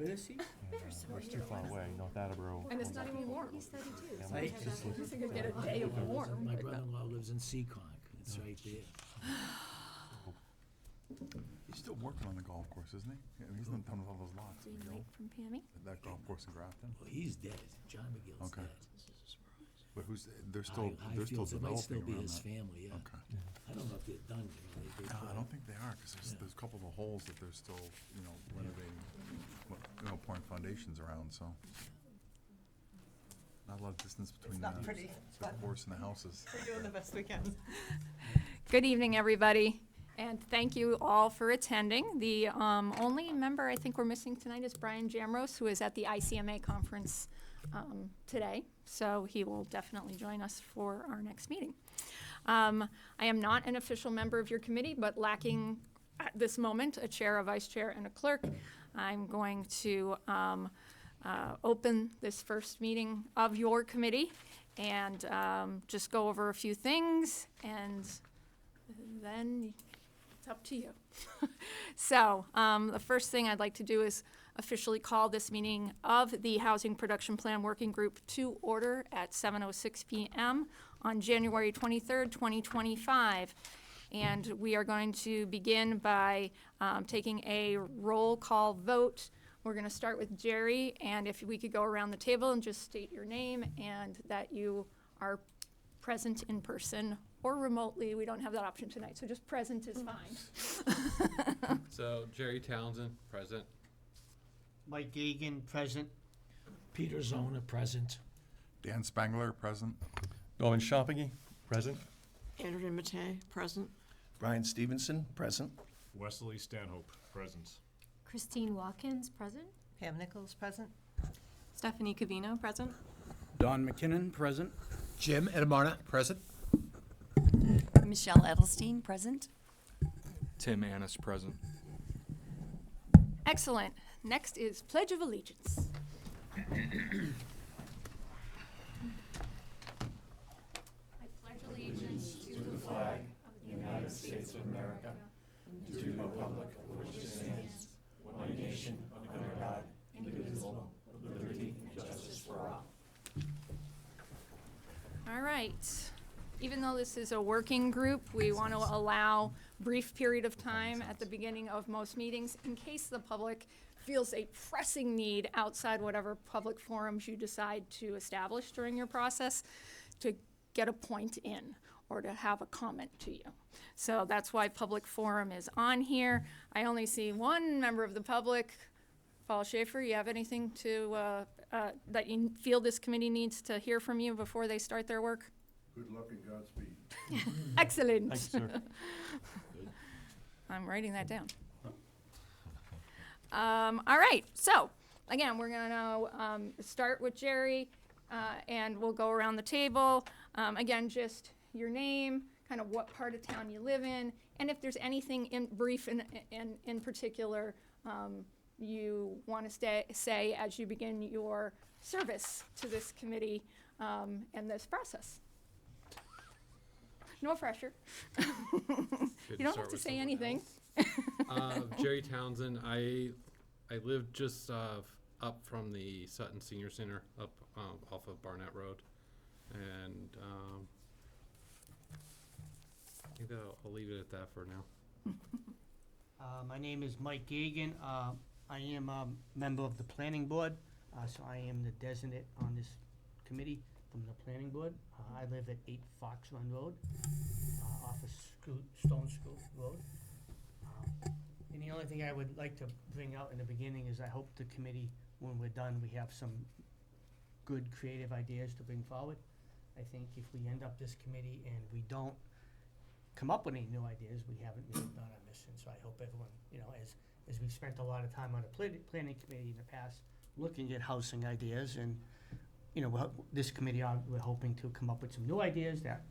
Where is he? It's too far away, North Attleboro. And it's not even warm. He's 32, Yeah, so my- he has just that- look- At least you could get a day of warm. My but no. brother-in-law lives in Seekonk. It's right there. He's still working on the golf course, isn't he? Yeah, he's not done with all those lots. Green you know, light from Pammy. That golf course in Grafton. Well, he's dead. John McGill's Okay. dead. But they're still Highfields, it might still developing be around his that. family, yeah. Okay. I don't know if they're done. They No, put I up- don't think they are, because Yeah. there's a couple of holes that they're still, renovating, pouring foundations around, so. Not a lot of distance between not pretty, the but- course and the houses. We're doing the best we can. Good evening, everybody, and thank you all for attending. The only member I think we're missing tonight is Brian Jamrose, who is at the ICMA conference today, so he will definitely join us for our next meeting. I am not an official member of your committee, but lacking at this moment a chair, a vice chair, and a clerk, I'm going to open this first meeting of your committee and just go over a few things, and then it's up to you. So the first thing I'd like to do is officially call this meeting of the Housing Production Plan Working Group to order at 7:06 p.m. on January 23rd, 2025. And we are going to begin by taking a roll call vote. We're going to start with Jerry, and if we could go around the table and just state your name and that you are present in person or remotely. We don't have that option tonight, so just present is fine. So Jerry Townsend, present. Mike Gagan, present. Peter Zona, present. Dan Spangler, present. Norman Shopping, present. Andrew Matei, present. Brian Stevenson, present. Wesley Stanhope, present. Christine Watkins, present. Pam Nichols, present. Stephanie Cavino, present. Don McKinnon, present. Jim Edamona, present. Michelle Edelstein, present. Tim Annis, present. Excellent. Next is Pledge of Allegiance. I pledge allegiance to the flag of the United States of America, to the republic for which it stands, one nation, under God, indivisible, with liberty and justice for all. All right. Even though this is a working group, we want to allow brief period of time at the beginning of most meetings in case the public feels a pressing need outside whatever public forums you decide to establish during your process to get a point in or to have a comment to you. So that's why public forum is on here. I only see one member of the public. Paul Schaefer, you have anything to, that you feel this committee needs to hear from you before they start their work? Good luck and Godspeed. Excellent. Thanks, sir. I'm writing that down. All right, so again, we're gonna start with Jerry, and we'll go around the table. Again, just your name, kind of what part of town you live in, and if there's anything in brief in particular you want to say as you begin your service to this committee and this process. No pressure. Good You don't start have to with say someone anything. else. Jerry Townsend, I live just up from the Sutton Senior Center, up off of Barnett Road, and I think that I'll leave it at that for now. My name is Mike Gagan. I am a member of the planning board, so I am the designate on this committee from the planning board. I live at 8 Fox Run Road, off of Stone School Road. And the only thing I would like to bring out in the beginning is I hope the committee, when we're done, we have some good creative ideas to bring forward. I think if we end up this committee and we don't come up with any new ideas, we haven't really done our mission. So I hope everyone, as we've spent a lot of time on the planning committee in the past, looking at housing ideas, and, this committee, we're hoping to come up with some new ideas that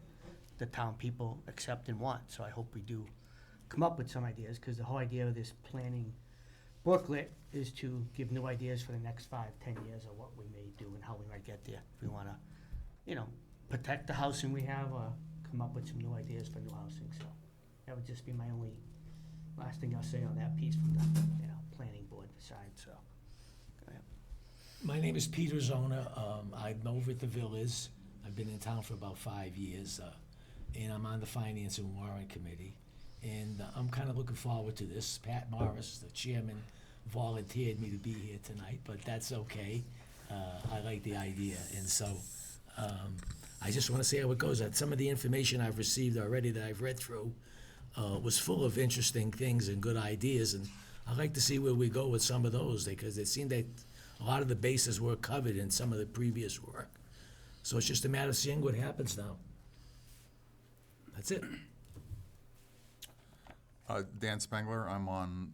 the town people accept and want. So I hope we do come up with some ideas, because the whole idea of this planning booklet is to give new ideas for the next 5-10 years of what we may do and how we might get there. If we want to, protect the housing we have, or come up with some new ideas for new housing. So that would just be my only last thing I'll say on that piece from the, planning board side. So My name is Peter Zona. I'm over at the Villas. I've been in town for about 5 years, and I'm on the Finance and Warrant Committee. And I'm kind of looking forward to this. Pat Morris, the chairman, volunteered me to be here tonight, but that's okay. I like the idea, and so I just want to see how it goes. Some of the information I've received already that I've read through was full of interesting things and good ideas, and I'd like to see where we go with some of those, because it seemed that a lot of the bases were covered in some of the previous work. So it's just a matter of seeing what happens now. That's it. Dan Spengler, I'm on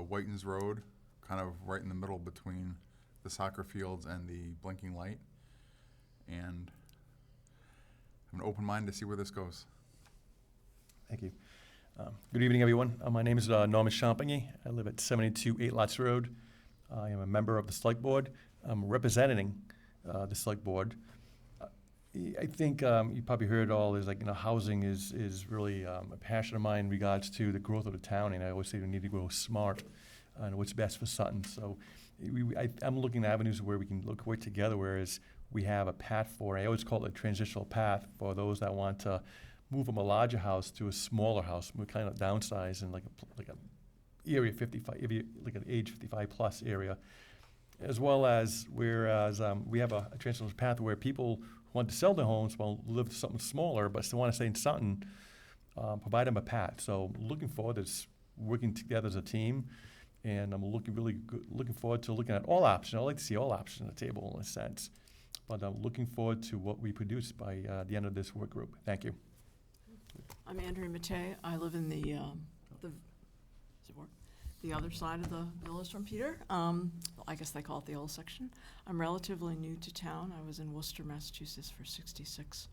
Whitens Road, kind of right in the middle between the soccer fields and the blinking light. And I'm an open mind to see where this goes. Thank you. Good evening, everyone. My name is Norman Champagny. I live at 72 Eight Lots Road. I am a member of the Select Board. I'm representing the Select Board. I think you probably heard it all, is like, housing is really a passion of mine in regards to the growth of the town, and I always say we need to grow smart and what's best for Sutton. So I'm looking at avenues where we can work together, whereas we have a path for, I always call it a transitional path for those that want to move from a larger house to a smaller house. We kind of downsize in like a area 55, like an age 55 plus area, as well as whereas we have a transitional path where people who want to sell their homes will live something smaller, but still want to stay in Sutton, provide them a path. So looking forward to working together as a team, and I'm looking forward to looking at all options. I like to see all options on the table in a sense, but I'm looking forward to what we produce by the end of this work group. Thank you. I'm Andrea Matei. I live in the other side of the villas from Peter. I guess they call it the old section. I'm relatively new to town. I was in Worcester, Massachusetts for 66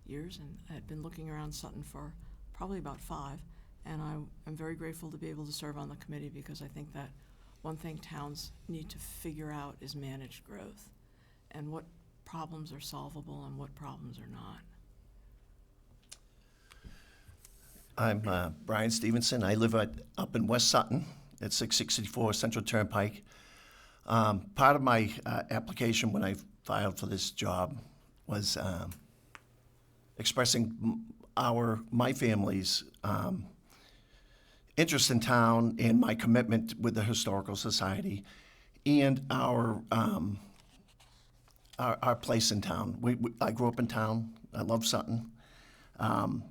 years, and I had been looking around Sutton for probably about 5. And I'm very grateful to be able to serve on the committee, because I think that one thing towns need to figure out is managed growth, and what problems are solvable and what problems are not. I'm Brian Stevenson. I live up in West Sutton at 664 Central Turnpike. Part of my application when I filed for this job was expressing my family's interest in town and my commitment with the Historical Society and our place in town. I grew up in town. I love Sutton. I'm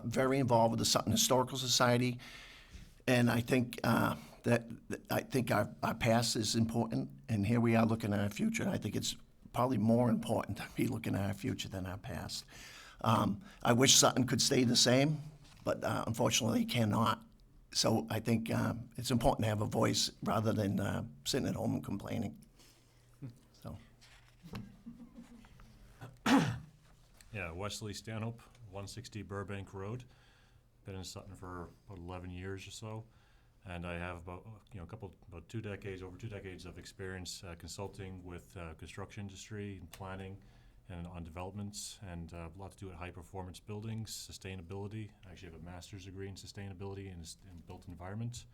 very involved with the Sutton Historical Society, and I think that our past is important, and here we are looking at our future. And I think it's probably more important to be looking at our future than our past. I wish Sutton could stay the same, but unfortunately it cannot. So I think it's important to have a voice rather than sitting at home and complaining. So. Yeah, Wesley Stanhope, 160 Burbank Road. Been in Sutton for about 11 years or so, and I have about 2 decades, over 2 decades of experience consulting with construction industry and planning and on developments, and a lot to do with high performance buildings, sustainability. I actually have a master's degree in sustainability and built environment.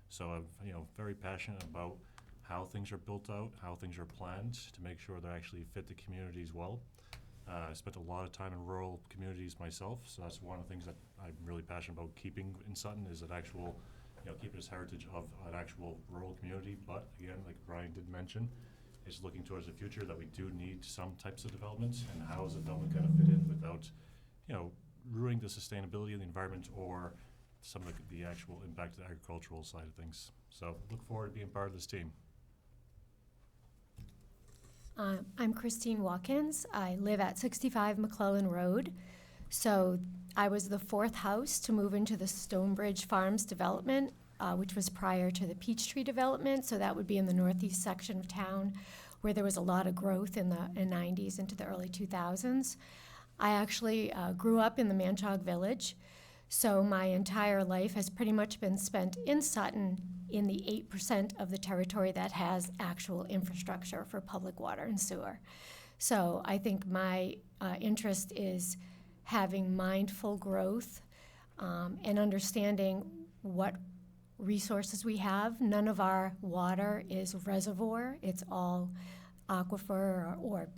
So I'm very passionate about how things are built out, how things are planned to make sure they actually fit the communities well. I spent a lot of time in rural communities myself, so that's one of the things that I'm really passionate about keeping in Sutton, is that actual, keep this heritage of an actual rural community. But again, like Brian did mention, it's looking towards the future that we do need some types of developments, and how is the development going to fit in without, ruining the sustainability of the environment or some of the actual impact to the agricultural side of things. So look forward to being part of this team. I'm Christine Watkins. I live at 65 McClellan Road. So I was the 4th house to move into the Stonebridge Farms development, which was prior to the Peachtree development. So that would be in the northeast section of town, where there was a lot of growth in the 90s into the early 2000s. I actually grew up in the Manchog Village. So my entire life has pretty much been spent in Sutton, in the 8% of the territory that has actual infrastructure for public water and sewer. So I think my interest is having mindful growth and understanding what resources we have. None of our water is reservoir. It's all aquifer or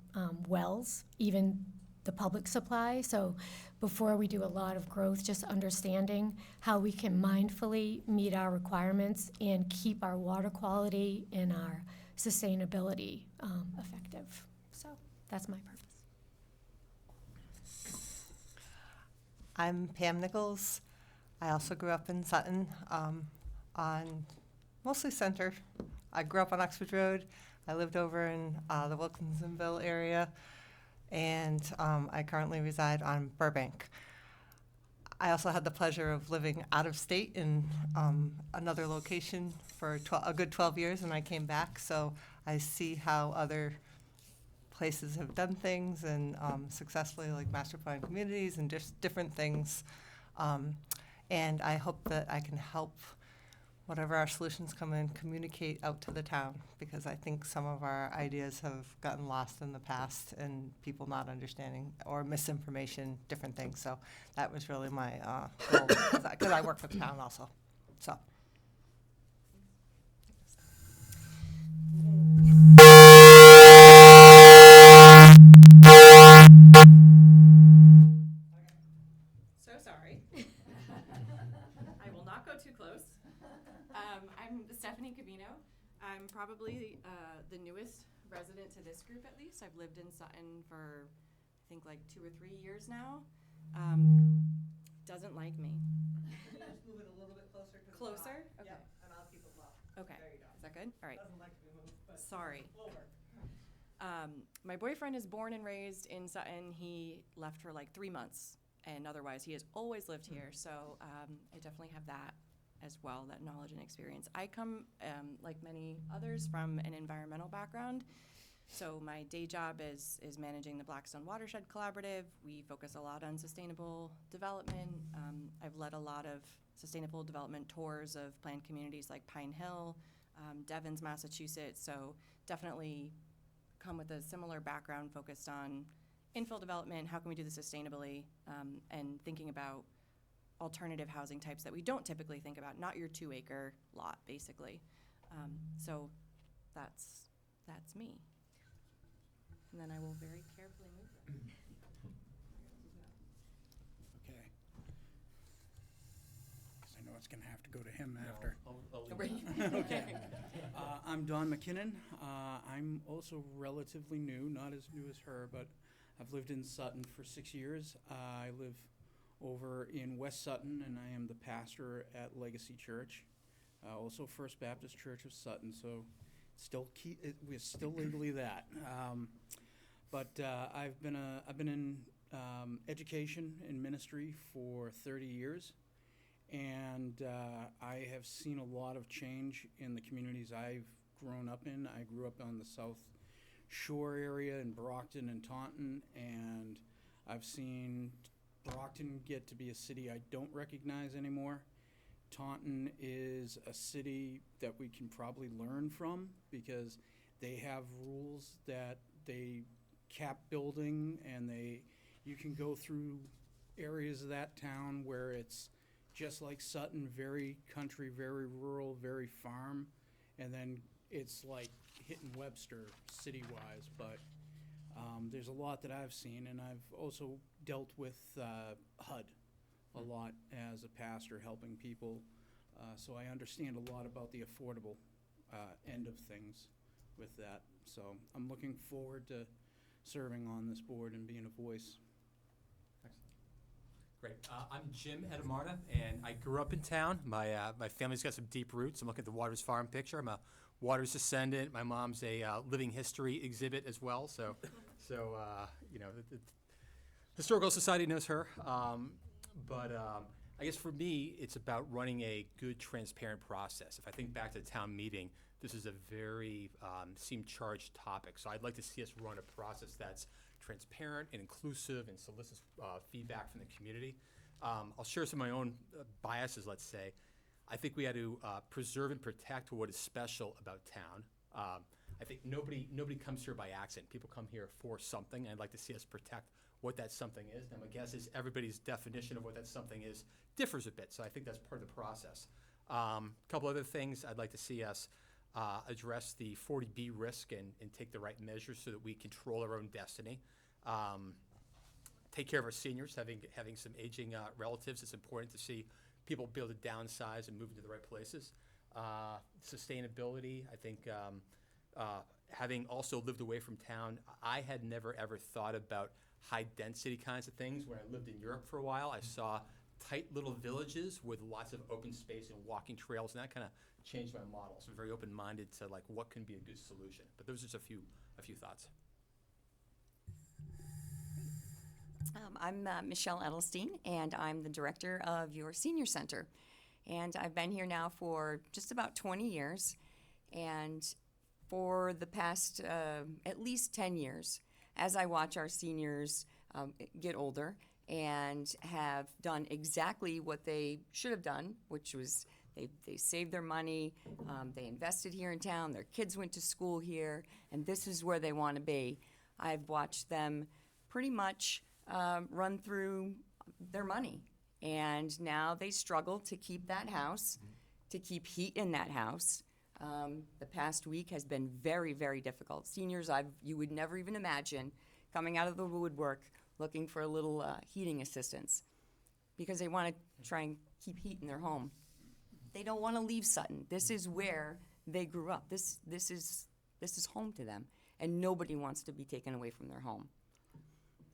wells, even the public supply. So before we do a lot of growth, just understanding how we can mindfully meet our requirements and keep our water quality and our sustainability effective. So that's my purpose. I'm Pam Nichols. I also grew up in Sutton, on mostly center. I grew up on Oxford Road. I lived over in the Wilkinsonville area, and I currently reside on Burbank. I also had the pleasure of living out of state in another location for a good 12 years, and I came back, so I see how other places have done things and successfully, like master plan communities and just different things. And I hope that I can help whatever our solutions come in, communicate out to the town, because I think some of our ideas have gotten lost in the past and people not understanding or misinformation, different things. So that was really my goal, because I work for the town also. So. So sorry. I will not go too close. I'm Stephanie Cavino. I'm probably the newest resident to this group, at least. I've lived in Sutton for, I think, like 2 or 3 years now. Doesn't like me. Just move it a little bit closer to Closer? Okay. Yep, and I'll keep it low. Okay. There you go. Is that good? All right. Doesn't like to be moved, but Sorry. over. My boyfriend is born and raised in Sutton. He left for like 3 months, and otherwise he has always lived here. So I definitely have that as well, that knowledge and experience. I come, like many others, from an environmental background. So my day job is managing the Blackstone Watershed Collaborative. We focus a lot on sustainable development. I've led a lot of sustainable development tours of planned communities like Pine Hill, Devens, Massachusetts. So definitely come with a similar background focused on infill development, how can we do this sustainably, and thinking about alternative housing types that we don't typically think about, not your 2-acre lot, basically. So that's me. And then I will very carefully move them. Okay. Because I know it's going to have to go to him after. Okay. I'm Don McKinnon. I'm also relatively new, not as new as her, but I've lived in Sutton for 6 years. I live over in West Sutton, and I am the pastor at Legacy Church, also First Baptist Church of Sutton. So, we're still legally that. But I've been in education and ministry for 30 years, and I have seen a lot of change in the communities I've grown up in. I grew up on the South Shore area in Brockton and Taunton, and I've seen Brockton get to be a city I don't recognize anymore. Taunton is a city that we can probably learn from because they have rules that they cap building, and you can go through areas of that town where it's just like Sutton, very country, very rural, very farm, and then it's like hitting Webster city-wise, but there's a lot that I've seen, and I've also dealt with HUD a lot as a pastor, helping people, so I understand a lot about the affordable end of things with that. So I'm looking forward to serving on this board and being a voice. Great. I'm Jim Edamarda, and I grew up in town. My family's got some deep roots. I'm looking at the Waters Farm picture. I'm a Waters descendant. My mom's a living history exhibit as well. So the Historical Society knows her. But I guess for me, it's about running a good, transparent process. If I think back to the town meeting, this is a very charged topic. So I'd like to see us run a process that's transparent and inclusive and solicits feedback from the community. I'll share some of my own biases, let's say. I think we had to preserve and protect what is special about town. I think nobody comes here by accident. People come here for something, and I'd like to see us protect what that something is. Now, my guess is everybody's definition of what that something is differs a bit, so I think that's part of the process. Couple other things I'd like to see us address the 40B risk and take the right measures so that we control our own destiny. Take care of our seniors, having some aging relatives. It's important to see people be able to downsize and move into the right places. Sustainability, I think, having also lived away from town, I had never ever thought about high density kinds of things. When I lived in Europe for a while, I saw tight little villages with lots of open space and walking trails, and that kind of changed my model. So I'm very open-minded to like what can be a good solution. But those are just a few thoughts. I'm Michelle Edelstein, and I'm the director of your senior center. And I've been here now for just about 20 years. And for the past at least 10 years, as I watch our seniors get older and have done exactly what they should have done, which was they saved their money, they invested here in town, their kids went to school here, and this is where they want to be. I've watched them pretty much run through their money, and now they struggle to keep that house, to keep heat in that house. The past week has been very, very difficult. Seniors, you would never even imagine coming out of the woodwork looking for a little heating assistance because they want to try and keep heat in their home. They don't want to leave Sutton. This is where they grew up. This is home to them, and nobody wants to be taken away from their home.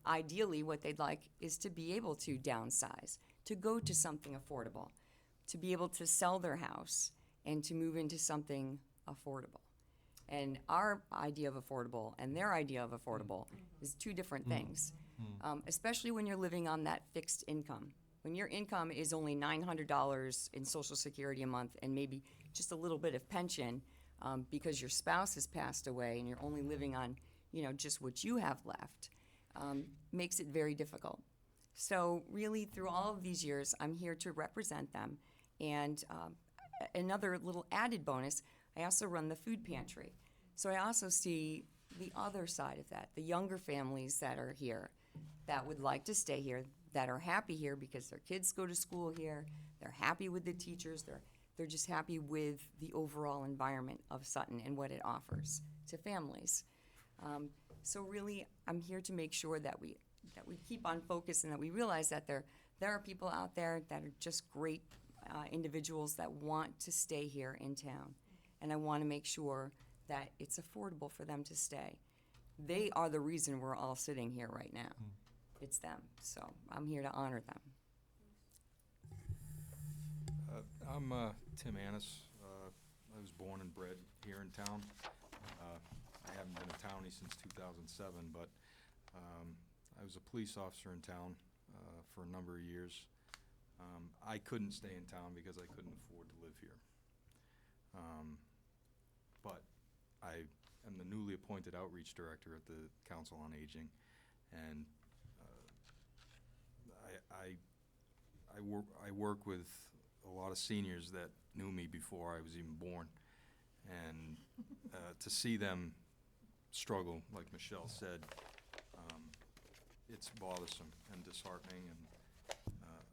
Ideally, what they'd like is to be able to downsize, to go to something affordable, to be able to sell their house and to move into something affordable. And our idea of affordable and their idea of affordable is two different things, especially when you're living on that fixed income. When your income is only $900 in Social Security a month and maybe just a little bit of pension because your spouse has passed away and you're only living on, just what you have left, makes it very difficult. So really, through all of these years, I'm here to represent them. And another little added bonus, I also run the food pantry. So I also see the other side of that, the younger families that are here that would like to stay here, that are happy here because their kids go to school here, they're happy with the teachers, they're just happy with the overall environment of Sutton and what it offers to families. So really, I'm here to make sure that we keep on focus and that we realize that there are people out there that are just great individuals that want to stay here in town. And I want to make sure that it's affordable for them to stay. They are the reason we're all sitting here right now. It's them. So I'm here to honor them. I'm Tim Annis. I was born and bred here in town. I haven't been a townie since 2007, but I was a police officer in town for a number of years. I couldn't stay in town because I couldn't afford to live here. But I am the newly appointed outreach director at the Council on Aging, and I work with a lot of seniors that knew me before I was even born, and to see them struggle, like Michelle said, it's bothersome and disheartening, and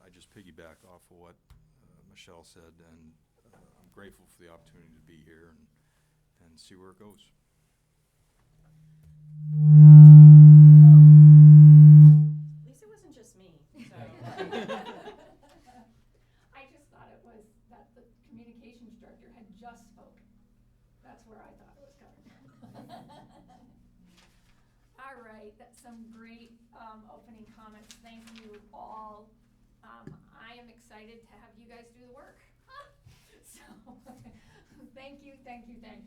I just piggyback off of what Michelle said, and I'm grateful for the opportunity to be here and see where it goes. At least it wasn't just me, so. I just thought it was that the communications director had just spoken. That's where I thought it was coming from. All right, that's some great opening comments. Thank you all. I am excited to have you guys do the work. So thank you, and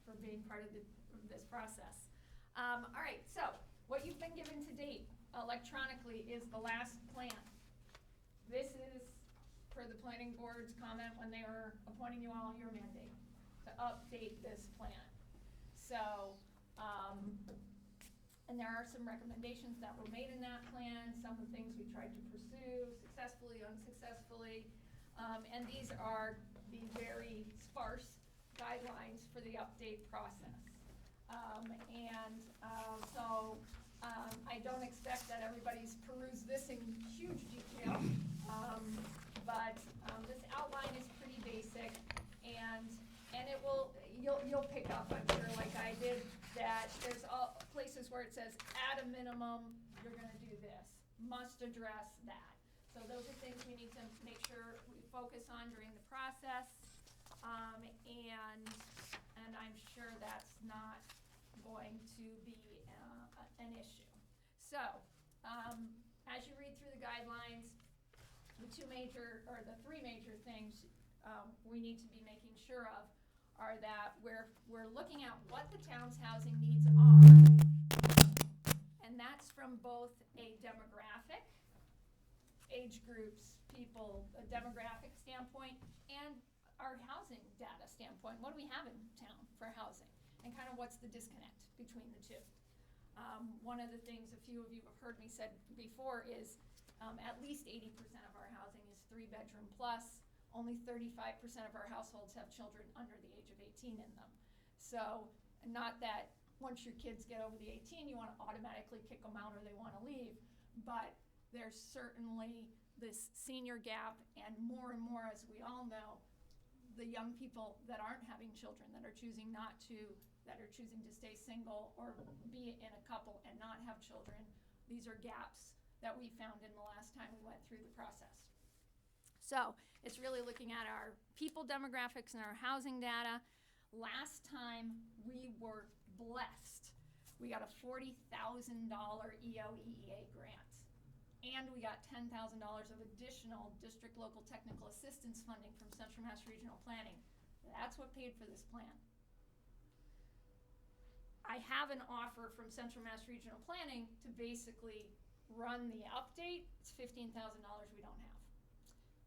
for being part of this process. All right, so what you've been given to date electronically is the last plan. This is for the planning board's comment when they were appointing you all your mandate to update this plan. So, and there are some recommendations that were made in that plan, some of the things we tried to pursue successfully, unsuccessfully. And these are the very sparse guidelines for the update process. So I don't expect that everybody's perused this in huge detail, but this outline is pretty where it says, at a minimum, you're gonna do this, must address that. So those are things we need to make sure we focus on during the process. And I'm sure that's not going to be an issue. So, as you read through the guidelines, the three major things we need to be making sure of are that we're looking at what the town's housing needs are, and that's from both a demographic, age groups, people, a demographic standpoint, and our housing data standpoint. What do we have in town for housing? And kind of what's the disconnect between the two? One of the things a few of you have heard me said before is at least 80% of our housing is 3-bedroom plus. Only 35% of our households have children under the age of 18 in them. So, not that once your kids get over the 18, you want to automatically kick them out or they want to leave, but there's certainly this senior gap, and more, as we all know, the young people that aren't having children, that are choosing to stay single or be in a couple and not have children. These are gaps that we found in the last time we went through the process. So it's really looking at our people demographics and our housing data. Last time we were blessed. We got a $40,000 EOEEA grant. And we got $10,000 of additional district local technical assistance funding from Central Mass Regional Planning. That's what paid for this plan. I have an offer from Central Mass Regional Planning to basically run the update. It's $15,000 we don't have.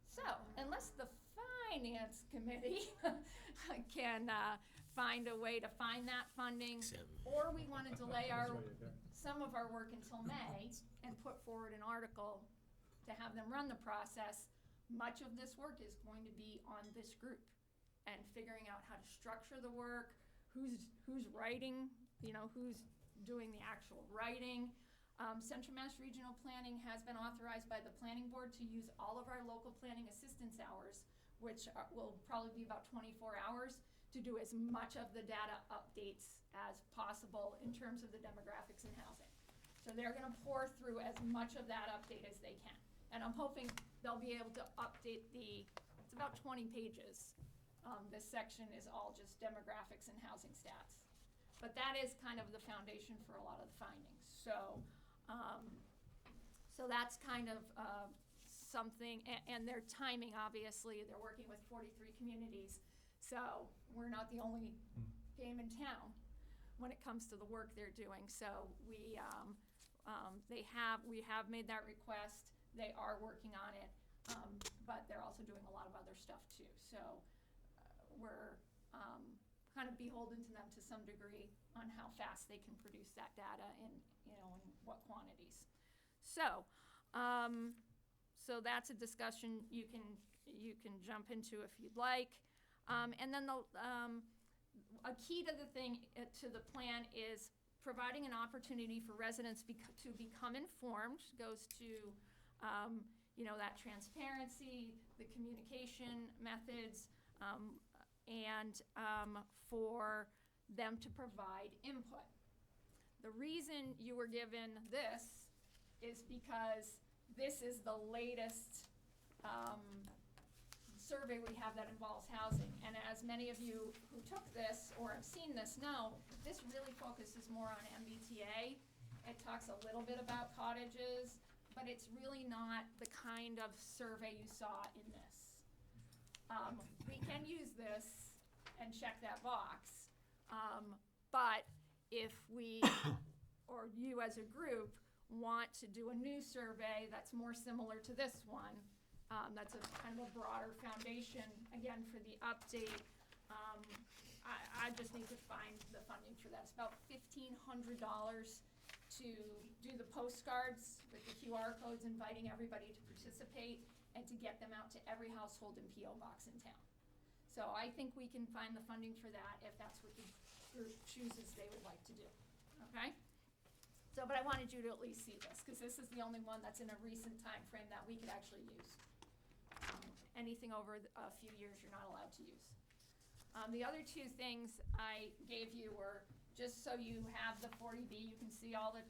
So, unless the Finance Committee can find a way to find that funding, or we want to delay some of our work until May and put forward an article to have them run the process, much of this work is going to be on this group and figuring out how to structure the work, who's writing, who's doing the actual writing. Central Mass Regional Planning has been authorized by the Planning Board to use all of our local planning assistance hours, which will probably be about 24 hours, to do as much of the data updates as possible in terms of the demographics and housing. So they're gonna pour through as much of that update as they can. And I'm hoping they'll be able to update it's about 20 pages. This section is all just demographics and housing stats. But that is kind of the foundation for a lot of the findings. So that's kind of something, and their timing, obviously, they're working with 43 communities. So we're not the only game in town when it comes to the work they're doing. So we have made that request. They are working on it, but they're also doing a lot of other stuff too. So we're kind of beholden to them to some degree on how fast they can produce that data in what quantities. So that's a discussion you can jump into if you'd like. And then a key to the plan is providing an opportunity for residents to become informed. Goes to that transparency, the communication methods, and for them to provide input. The reason you were given this is because this is the latest survey we have that involves housing. And as many of you who took this or have seen this know, this really focuses more on MBTA. It talks a little bit about cottages, but it's really not the kind of survey you saw in this. We can use this and check that box, but if we, or you as a group, want to do a new survey that's more similar to this one, that's a kind of a broader foundation, again, for the update, I just need to find the funding for that. It's about $1,500 to do the postcards with the QR codes inviting everybody to participate and to get them out to every household and P.O. box in town. So I think we can find the funding for that if that's what the group chooses they would like to do, okay? So, but I wanted you to at least see this, because this is the only one that's in a recent time frame that we could actually use. Anything over a few years, you're not allowed to use. The other two things I gave you were just so you have the 40B, you can see all the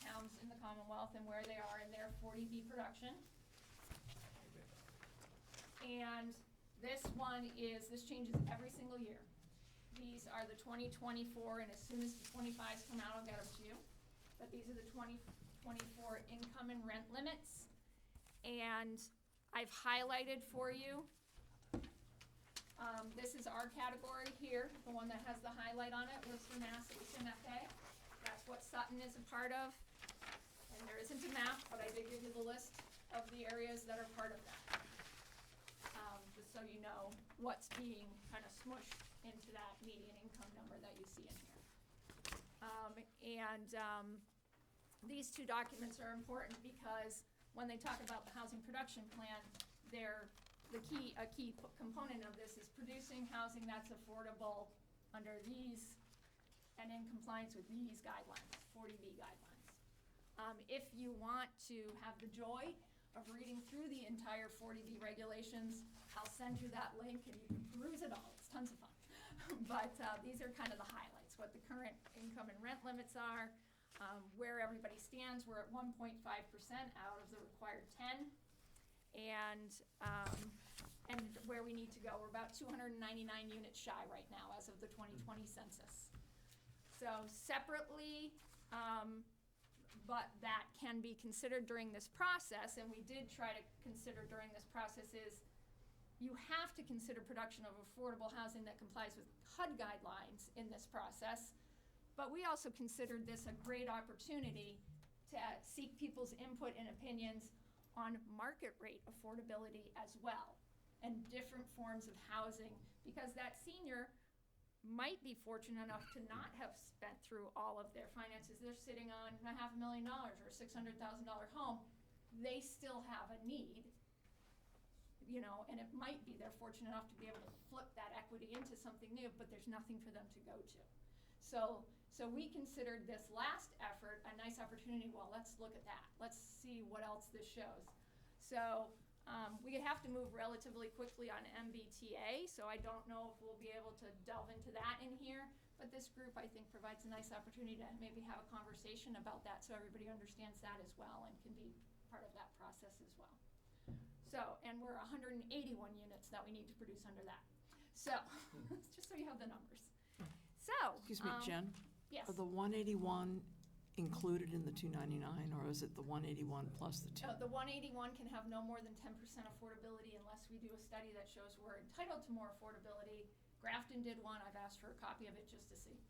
towns in the Commonwealth and where they are in their 40B production. And this one is, this changes every single year. These are the 2024, and as soon as the 25s come out, I'll get them to you. But these are the 2024 income and rent limits. And I've highlighted for you, this is our category here, the one that has the highlight on it, Worcester, Mass, HMFA. That's what Sutton is a part of. And there isn't a map, but I did give you the list of the areas that are part of that. Just so you know what's being kind of smushed into that median income number that you see in here. These two documents are important because when they talk about the housing production plan, a key component of this is producing housing that's affordable under these and in compliance with these guidelines, 40B guidelines. If you want to have the joy of reading through the entire 40B regulations, I'll send you that link and you can peruse it all. It's tons of fun. But these are kind of the highlights, what the current income and rent limits are, where everybody stands. We're at 1.5% out of the required 10. And where we need to go. We're about 299 units shy right now as of the 2020 census. So separately, but that can be considered during this process, and we did try to consider during this process, is you have to consider production of affordable housing that complies with HUD guidelines in this process, but we also considered this a great opportunity to seek people's input and opinions on market rate affordability as well, and different forms of housing, because that senior might be fortunate enough to not have spent through all of their finances. They're sitting on $500,000 or a $600,000 home. They still have a need, and it might be they're fortunate enough to be able to flip that equity into something new, but there's nothing for them to go to. So we considered this last effort a nice opportunity. Well, let's look at that. Let's see what else this shows. So we have to move relatively quickly on MBTA, so I don't know if we'll be able to delve into that in here, but this group, I think, provides a nice opportunity to maybe have a conversation about that so everybody understands that as well and can be part of that process as well. So, and we're 181 units that we need to produce under that. So, just so you have the numbers. So, Excuse me, Jen? yes. Are the 181 included in the 299, or is it the 181 plus the 2? The 181 can have no more than 10% affordability unless we do a study that shows we're entitled to more affordability. Grafton did one. I've asked for a copy of it just to see.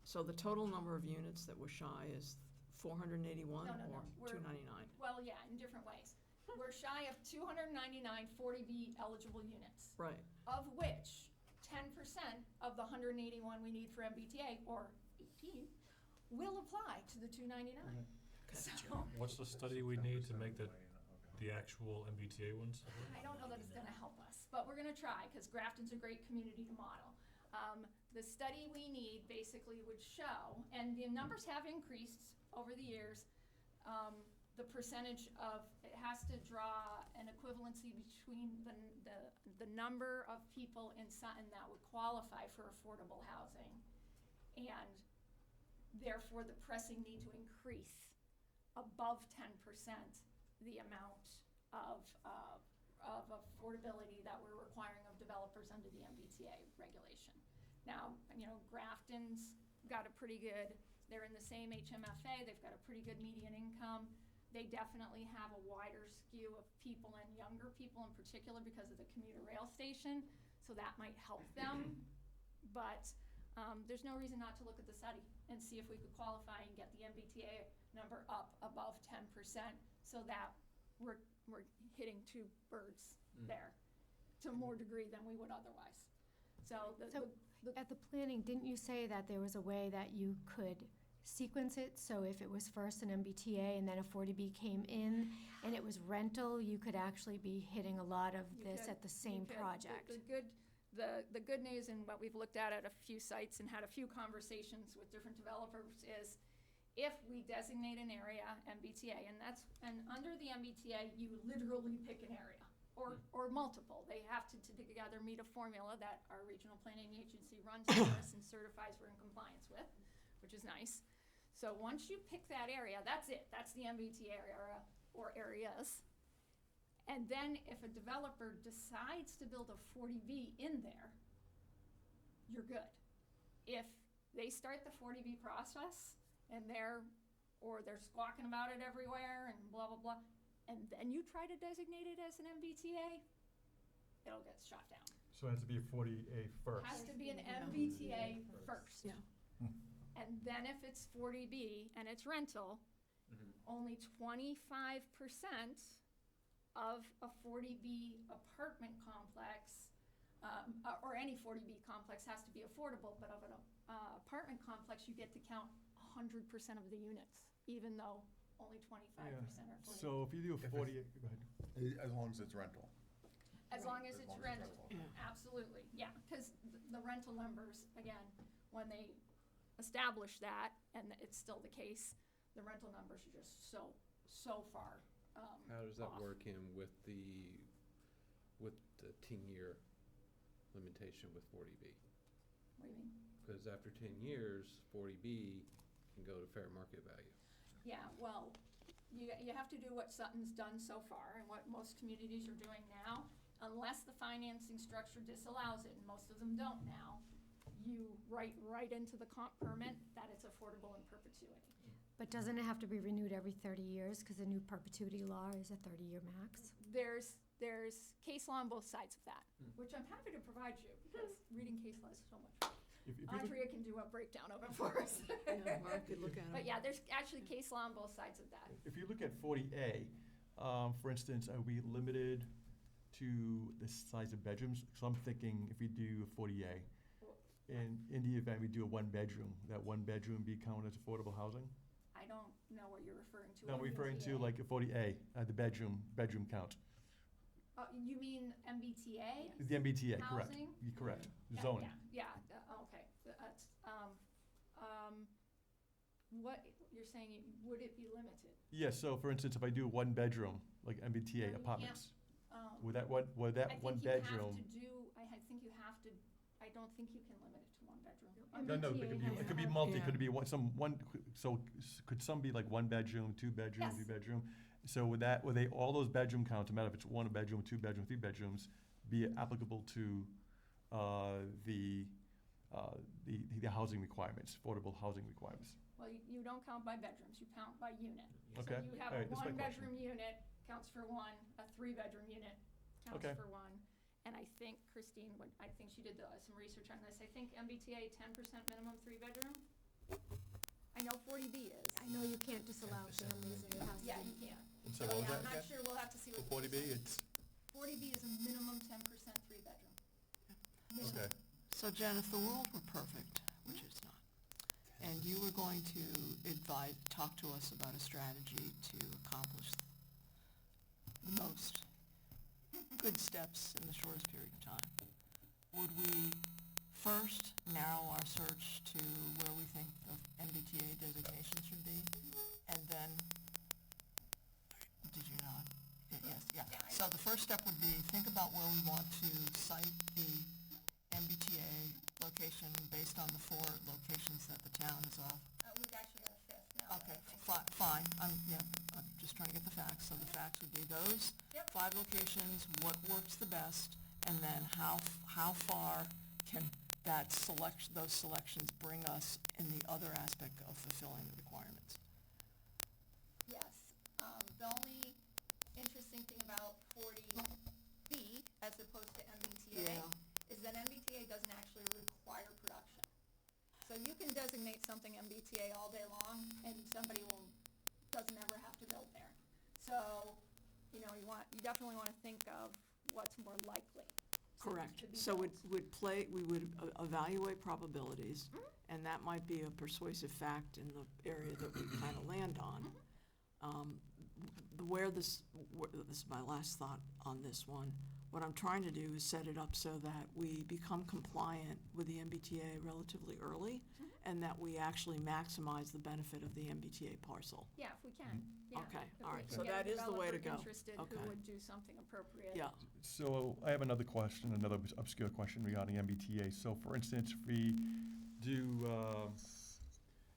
So the total number of units that were shy is 481 No, or we're- 299? Well, yeah, in different ways. We're shy of 299 40B eligible units, Right. of which 10% of the 181 we need for MBTA, or 18, will apply to the 299. So, What's the study we need to make the actual MBTA ones? I don't know that it's gonna help us, but we're gonna try, because Grafton's a great community to model. The study we need basically would show, and the numbers have increased over the years, the percentage of, it has to draw an equivalency between the number of people in Sutton that would qualify for affordable housing, and therefore the pressing need to increase above 10% the amount of affordability that we're requiring of developers under the MBTA regulation. Now, Grafton's got a pretty good, they're in the same HMFA, they've got a pretty good median income. They definitely have a wider skew of people, and younger people in particular, because of the commuter rail station, so that might help them. But there's no reason not to look at the study and see if we could qualify and get the MBTA number up above 10%, so that we're hitting two birds there to a more degree than we would otherwise. So at the planning, didn't you say that there was a way that you could sequence it? So if it was first an MBTA and then a 40B came in and it was rental, you could actually be hitting a lot of this at the same project. The good news, and what we've looked at a few sites and had a few conversations with different developers, is if we designate an area MBTA, and under the MBTA you literally pick an area. or multiple. They have to together meet a formula that our regional planning agency runs for us and certifies we're in compliance with, which is nice. So once you pick that area, that's it. That's the MBTA area or areas. And then if a developer decides to build a 40B in there, you're good. If they start the 40B process and they're squawking about it everywhere and blah, blah, blah, and then you try to designate it as an MBTA, it'll get shot down. So it has to be a 40A first. Has to be an MBTA first. Yeah. And then if it's 40B and it's rental, only 25% of a 40B apartment complex, or any 40B complex has to be affordable, but of an apartment complex, you get to count 100% of the units, even though only 25% are 40B. So if you do a 40, go ahead. As long as it's rental. As long as it's long as rental, rental. Yeah. absolutely, yeah, because the rental numbers, again, when they establish that, and it's still the case, the rental numbers are just so far How does that off. work in with the 10-year limitation with 40B? What do you mean? Because after 10 years, 40B can go to fair market value. Yeah, well, you have to do what Sutton's done so far, and what most communities are doing now, unless the financing structure disallows it, and most of them don't now, you write right into the comp permit that it's affordable in perpetuity. But doesn't it have to be renewed every 30 years, because the new perpetuity law is a 30-year max? There's case law on both sides of that, which I'm happy to provide you, because reading case law is so much fun. If you look- Andrea can do a breakdown of it for us. Yeah, Mark could look at 'em. But yeah, there's actually case law on both sides of that. If you look at 40A, for instance, are we limited to the size of bedrooms? So I'm thinking if we do a 40A, and in the event we do a one-bedroom, that one-bedroom be counted as affordable housing? I don't know what you're referring to. No, I'm in referring to 40A. like a 40A, the bedroom count. You mean MBTA? The MBTA, correct. Housing? You're correct. Yeah, Zoning. Yeah, okay. That's, what, you're saying, would it be limited? Yeah, so for instance, if I do one bedroom, like No, you MBTA can't. apartments, Um, would that one bedroom? I think you have to, I don't think you can limit it to one bedroom. No, MBTA it could be has- multi, Yeah. could it be could some be like one bedroom, two bedroom, Yes. three bedroom? So would they, all those bedroom counts, no matter if it's one bedroom, two bedroom, three bedrooms, be applicable to, the housing requirements, affordable housing requirements? Well, you don't count by bedrooms, you count by unit. Okay, So you have all a right, that's my question. one-bedroom unit counts for one, a three-bedroom unit counts Okay. for one. And I think Christine, I think she did some research on this. I think MBTA 10% minimum three-bedroom. I know 40B is. I know you can't disallow families in your house. Yeah, you can. And so what was I'm that not again? sure, we'll have to see For what. 40B, it's, 40B is a minimum 10% three-bedroom. Minimum. okay. So Jen, if the world were perfect, which it's not, and you were going to talk to us about a strategy to accomplish the most good steps in the shortest period of time, would we first narrow our search to where we think the MBTA designation should be, and then, did you nod? Yes, yeah. So the first step would be think about where we want to site the MBTA location based on the 4 locations that the town is off. We've actually got a fifth now. Okay, fine, I'm just trying to get the facts, so the facts would be those Yep. 5 locations, what works the best, and then how far can those selections bring us in the other aspect of fulfilling the requirements? Yes. The only interesting thing about 40B as opposed to MBTA Yeah. is that MBTA doesn't actually require production. So you can designate something MBTA all day long and somebody doesn't ever have to build there. So, you definitely want to think of what's more likely. Correct. to be So built. we would evaluate probabilities, and that might be a persuasive fact in the area that we kind of land on. This is my last thought on this one, what I'm trying to do is set it up so that we become compliant with the MBTA relatively early, and that we actually maximize the benefit of the MBTA parcel. Yeah, if we can, yeah. Okay, If all we right, can so get a that is the way to developer go. interested Okay. who would do something appropriate. Yeah. So I have another question, another obscure question regarding MBTA. So for instance, if we do,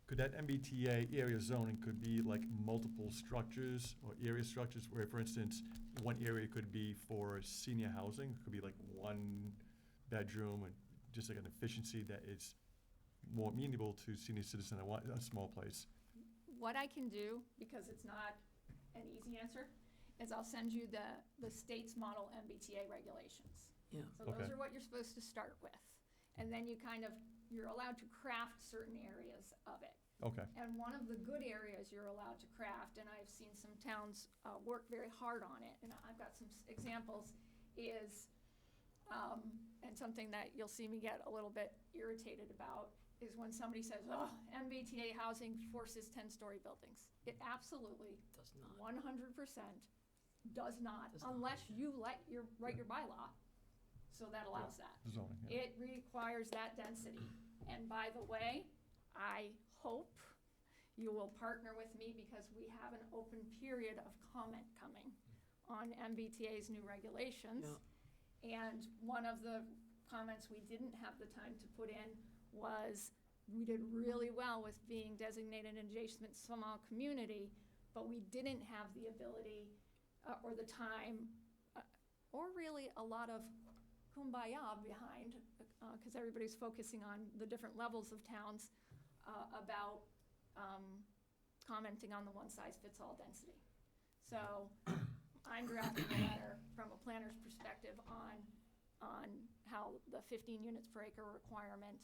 could that MBTA area zoning could be like multiple structures or area structures where, for instance, one area could be for senior housing, it could be like one bedroom and just like an efficiency that is more amenable to senior citizen, a small place. What I can do, because it's not an easy answer, is I'll send you the state's model MBTA regulations. Yeah. So those Okay. are what you're supposed to start with. And then you're allowed to craft certain areas of it. Okay. And one of the good areas you're allowed to craft, and I've seen some towns work very hard on it, and I've got some examples, is, and something that you'll see me get a little bit irritated about, is when somebody says, oh, MBTA housing forces 10-story buildings. It absolutely, Does not. 100% does not, unless you write your bylaw, so that allows that. Zoning, yeah. It requires that density. And by the way, I hope you will partner with me because we have an open period of comment coming on MBTA's new regulations. And one of the comments we didn't have the time to put in was, we did really well with being designated an adjacent small community, but we didn't have the ability or the time, or really a lot of kumbaya behind, because everybody's focusing on the different levels of towns, about commenting on the one-size-fits-all density. So I'm drafting a letter from a planner's perspective on how the 15 units per acre requirement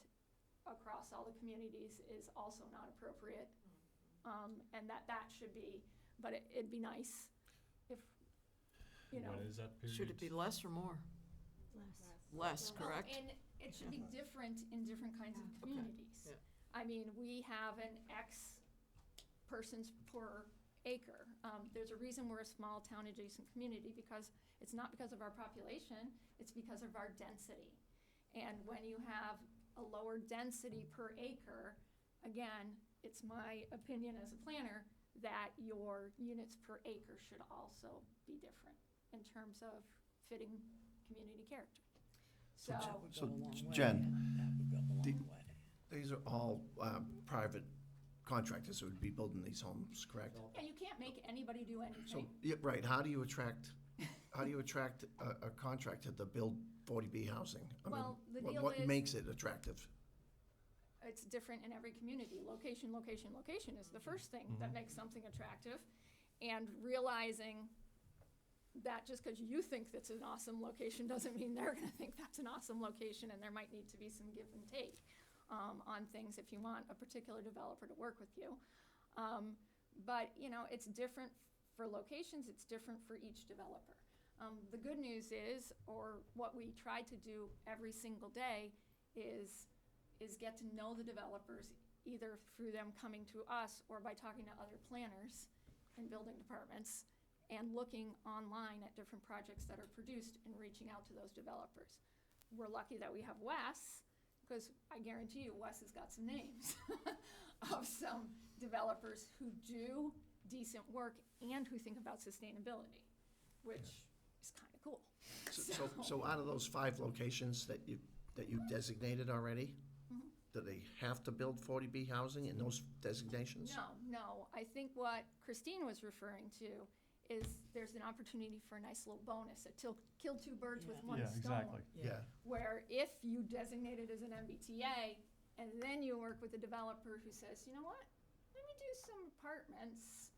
across all the communities is also not appropriate, and that should be, but it'd be nice if, you know. When is that period? Should it be less or more? Less, correct? And it should be different in different kinds of communities. Yeah. I mean, we have an X persons per acre. There's a reason we're a small town adjacent community, because it's not because of our population, it's because of our density. And when you have a lower density per acre, again, it's my opinion as a planner that your units per acre should also be different in terms of fitting community character. So, Jen, these are all private contractors who would be building these homes, correct? yeah, you can't make anybody do So, anything. yeah, right, how do you attract a contractor to build 40B housing? I mean, Well, the deal what is- makes it attractive? It's different in every community. Location, location, location is the first thing that makes something attractive. And realizing that just because you think that's an awesome location doesn't mean they're gonna think that's an awesome location, and there might need to be some give and take on things if you want a particular developer to work with you. But, you know, it's different for locations, it's different for each developer. The good news is, or what we try to do every single day, is get to know the developers, either through them coming to us or by talking to other planners in building departments and looking online at different projects that are produced and reaching out to those developers. We're lucky that we have Wes, because I guarantee you Wes has got some names of some developers who do decent work and who think about sustainability, which is kind of cool. So out of those 5 locations that you designated already, do they have to build 40B housing in those designations? No, I think what Christine was referring to is there's an opportunity for a nice little bonus, kill 2 birds with one Yeah, stone. exactly. Yeah. Where if you designate it as an MBTA, and then you work with a developer who says, you know what, let me do some apartments,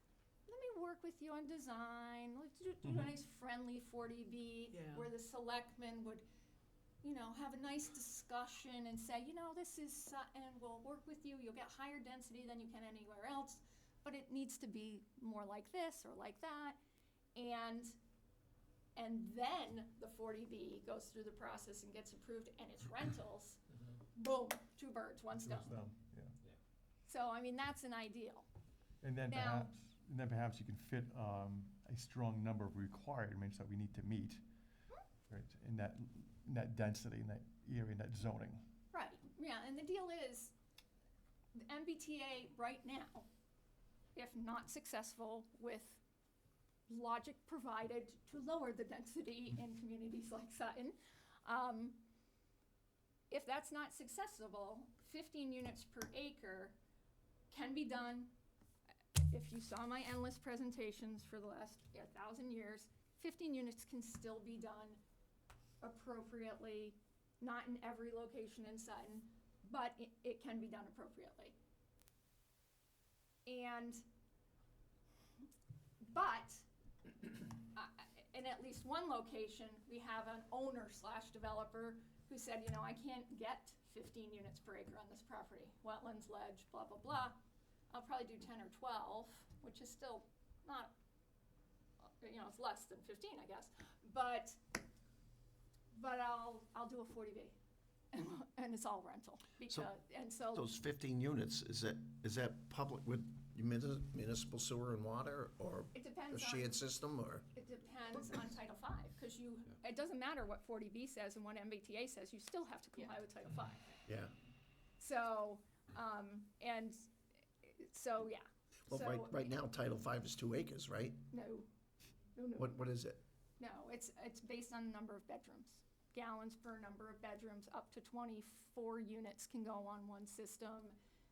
let me work with you on design, let's do a nice friendly 40B, Yeah. where the selectmen would, you know, have a nice discussion and say, you know, this is Sutton, we'll work with you, you'll get higher density than you can anywhere else, but it needs to be more like this or like that. And then the 40B goes through the process and gets approved, and it's rentals. Boom, 2 birds, one stone. Yeah. So, I mean, that's an ideal. And then Now- perhaps you can fit a strong number of requirements that we need to meet right, in that density, in that area, in that zoning. Right, yeah, and the deal is, the MBTA right now, if not successful with logic provided to lower the density in communities like Sutton, if that's not successful, 15 units per acre can be done. If you saw my endless presentations for the last 1,000 years, 15 units can still be done appropriately, not in every location in Sutton, but it can be done appropriately. But in at least one location, we have an owner/developer who said, you know, I can't get 15 units per acre on this property, wetlands, ledge, blah, blah, blah. I'll probably do 10 or 12, which is still not, you know, it's less than 15, I guess. But I'll do a 40B, and it's all rental because so Those 15 units, is that public with municipal sewer and water, or it a depends shared on, system, or? it depends on Title V, because it doesn't matter what 40B says and what MBTA says, you still have to comply with Title V. Yeah. So, yeah. Well, So- right now, Title V is 2 acres, right? No. What is it? No, it's based on the number of bedrooms. Gallons per number of bedrooms, up to 24 units can go on one system.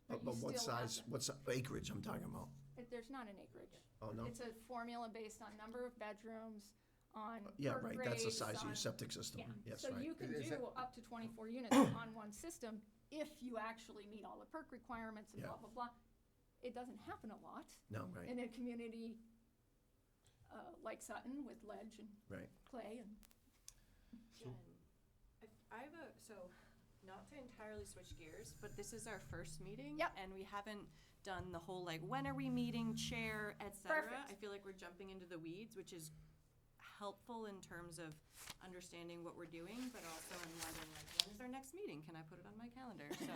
But you what still have size, to- what's acreage I'm talking about? There's not an acreage. Oh, no? It's a formula based on number of bedrooms, on Yeah, per right, that's the grades, size of your on- septic system. Yeah, Yes, so right. you can Is do that- up to 24 units on one system if you actually meet all the perk requirements and Yeah. blah, blah, blah. It doesn't happen a lot No, right, in a community like Sutton with ledge and right. clay and. Jen, I have not to entirely switch gears, but this is our first meeting. Yep. And we haven't done the whole, like, when are we meeting, chair, et cetera. Perfect. I feel like we're jumping into the weeds, which is helpful in terms of understanding what we're doing, but also in wondering, like, when is our next meeting? Can I put it on my calendar? So,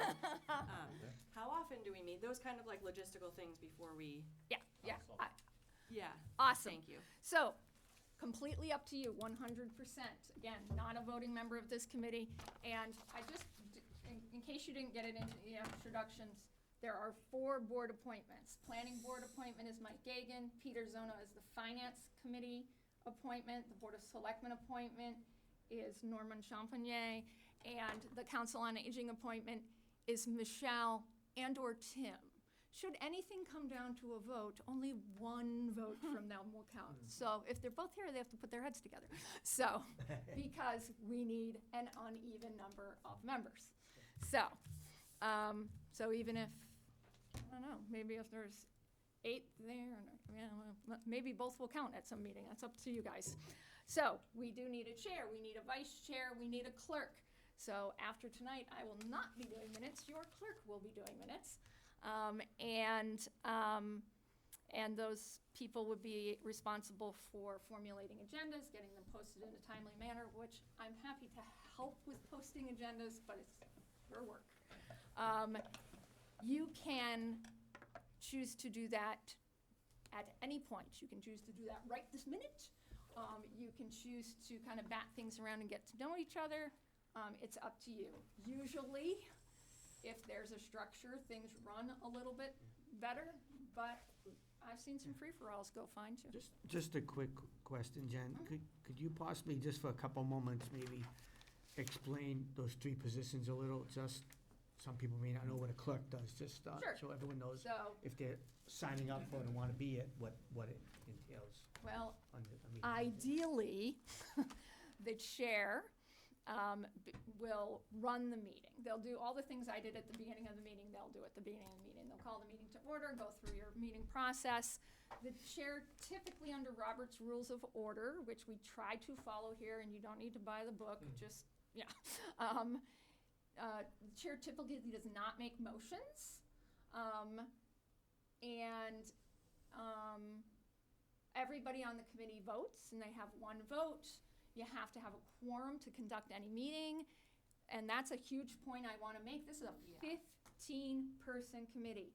how often do we meet? Those kind of, like, logistical things before we, Yeah. yeah. Awesome. Thank you. So, completely up to you, 100%. Again, not a voting member of this committee. And I just, in case you didn't get it in the introductions, there are 4 board appointments. Planning board appointment is Mike Gagan. Peter Zona is the finance committee appointment. The Board of Selectmen appointment is Norman Champagny. And the Council on Aging appointment is Michelle and/or Tim. Should anything come down to a vote, only one vote from them will count. So if they're both here, they have to put their heads together. So, because we need an uneven number of members. So, so even if, I don't know, maybe if there's 8 there, maybe both will count at some meeting. That's up to you guys. So we do need a chair, we need a vice chair, we need a clerk. So after tonight, I will not be doing minutes. Your clerk will be doing minutes. And those people would be responsible for formulating agendas, getting them posted in a timely manner, which I'm happy to help with posting agendas, but it's your work. You can choose to do that at any point. You can choose to do that right this minute. You can choose to kind of bat things around and get to know each other. It's up to you. Usually, if there's a structure, things run a little bit better, but I've seen some free-for-alls go fine too. Just a quick question, Jen. Could you possibly, just for a couple moments, maybe explain those 3 positions a little? Just, some people may not know what a clerk does, just Sure. so everyone knows So, if they're signing up for it and want to be it, what it entails well, on the meeting. ideally, the chair will run the meeting. They'll do all the things I did at the beginning of the meeting, they'll do at the beginning of the meeting. They'll call the meeting to order, go through your meeting process. The chair, typically under Robert's Rules of Order, which we try to follow here, and you don't need to buy the book, just, yeah. The chair typically does not make motions. Everybody on the committee votes, and they have 1 vote. You have to have a quorum to conduct any meeting, and that's a huge point I want to make. This is a 15-person committee.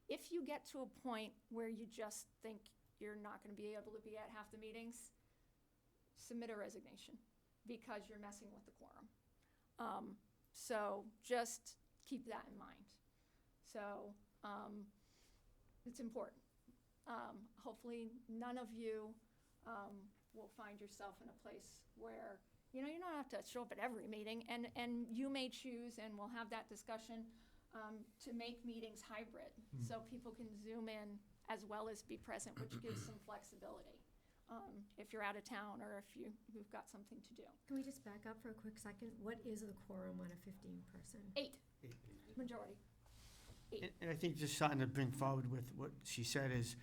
If you get to a point where you just think you're not going to be able to be at half the meetings, submit a resignation. because you're messing with the quorum. So just keep that in mind. So it's important. Hopefully none of you will find yourself in a place where, you know, you don't have to show up at every meeting, and you may choose, and we'll have that discussion, to make meetings hybrid, so people can Zoom in as well as be present, which gives some flexibility, if you're out of town or if you've got something to do. Can we just back up for a quick second? What is the quorum on a 15-person? 8, majority. 8. And I think just something to bring forward with what she said is,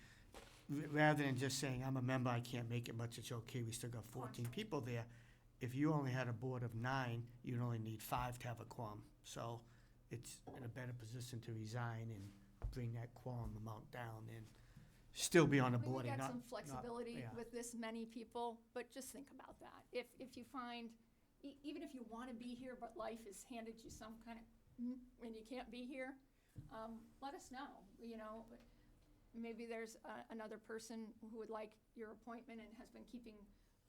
rather than just saying, I'm a member, I can't make it much, it's okay, we still got 14 people there. If you only had a board of 9, you'd only need 5 to have a quorum. So it's in a better position to resign and bring that quorum amount down and still be on the board We and got not. some flexibility yeah. with this many people, but just think about that. If you find, even if you want to be here, but life has handed you some kind of, and you can't be here, let us know, you know. Maybe there's another person who would like your appointment and has been keeping,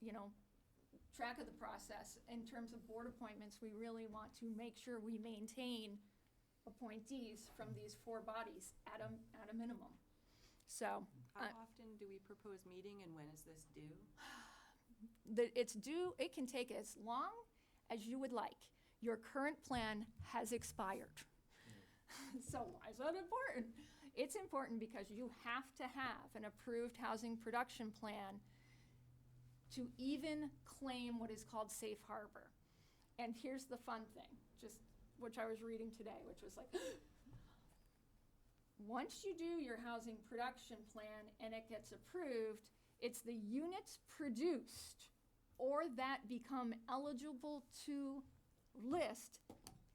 you know, track of the process. In terms of board appointments, we really want to make sure we maintain appointees from these 4 bodies at a minimum. So. How often do we propose meeting and when is this due? It's due, it can take as long as you would like. Your current plan has expired. So why is that important? It's important because you have to have an approved housing production plan to even claim what is called safe harbor. And here's the fun thing, just which I was reading today, which was like, once you do your housing production plan and it gets approved, it's the units produced or that become eligible to list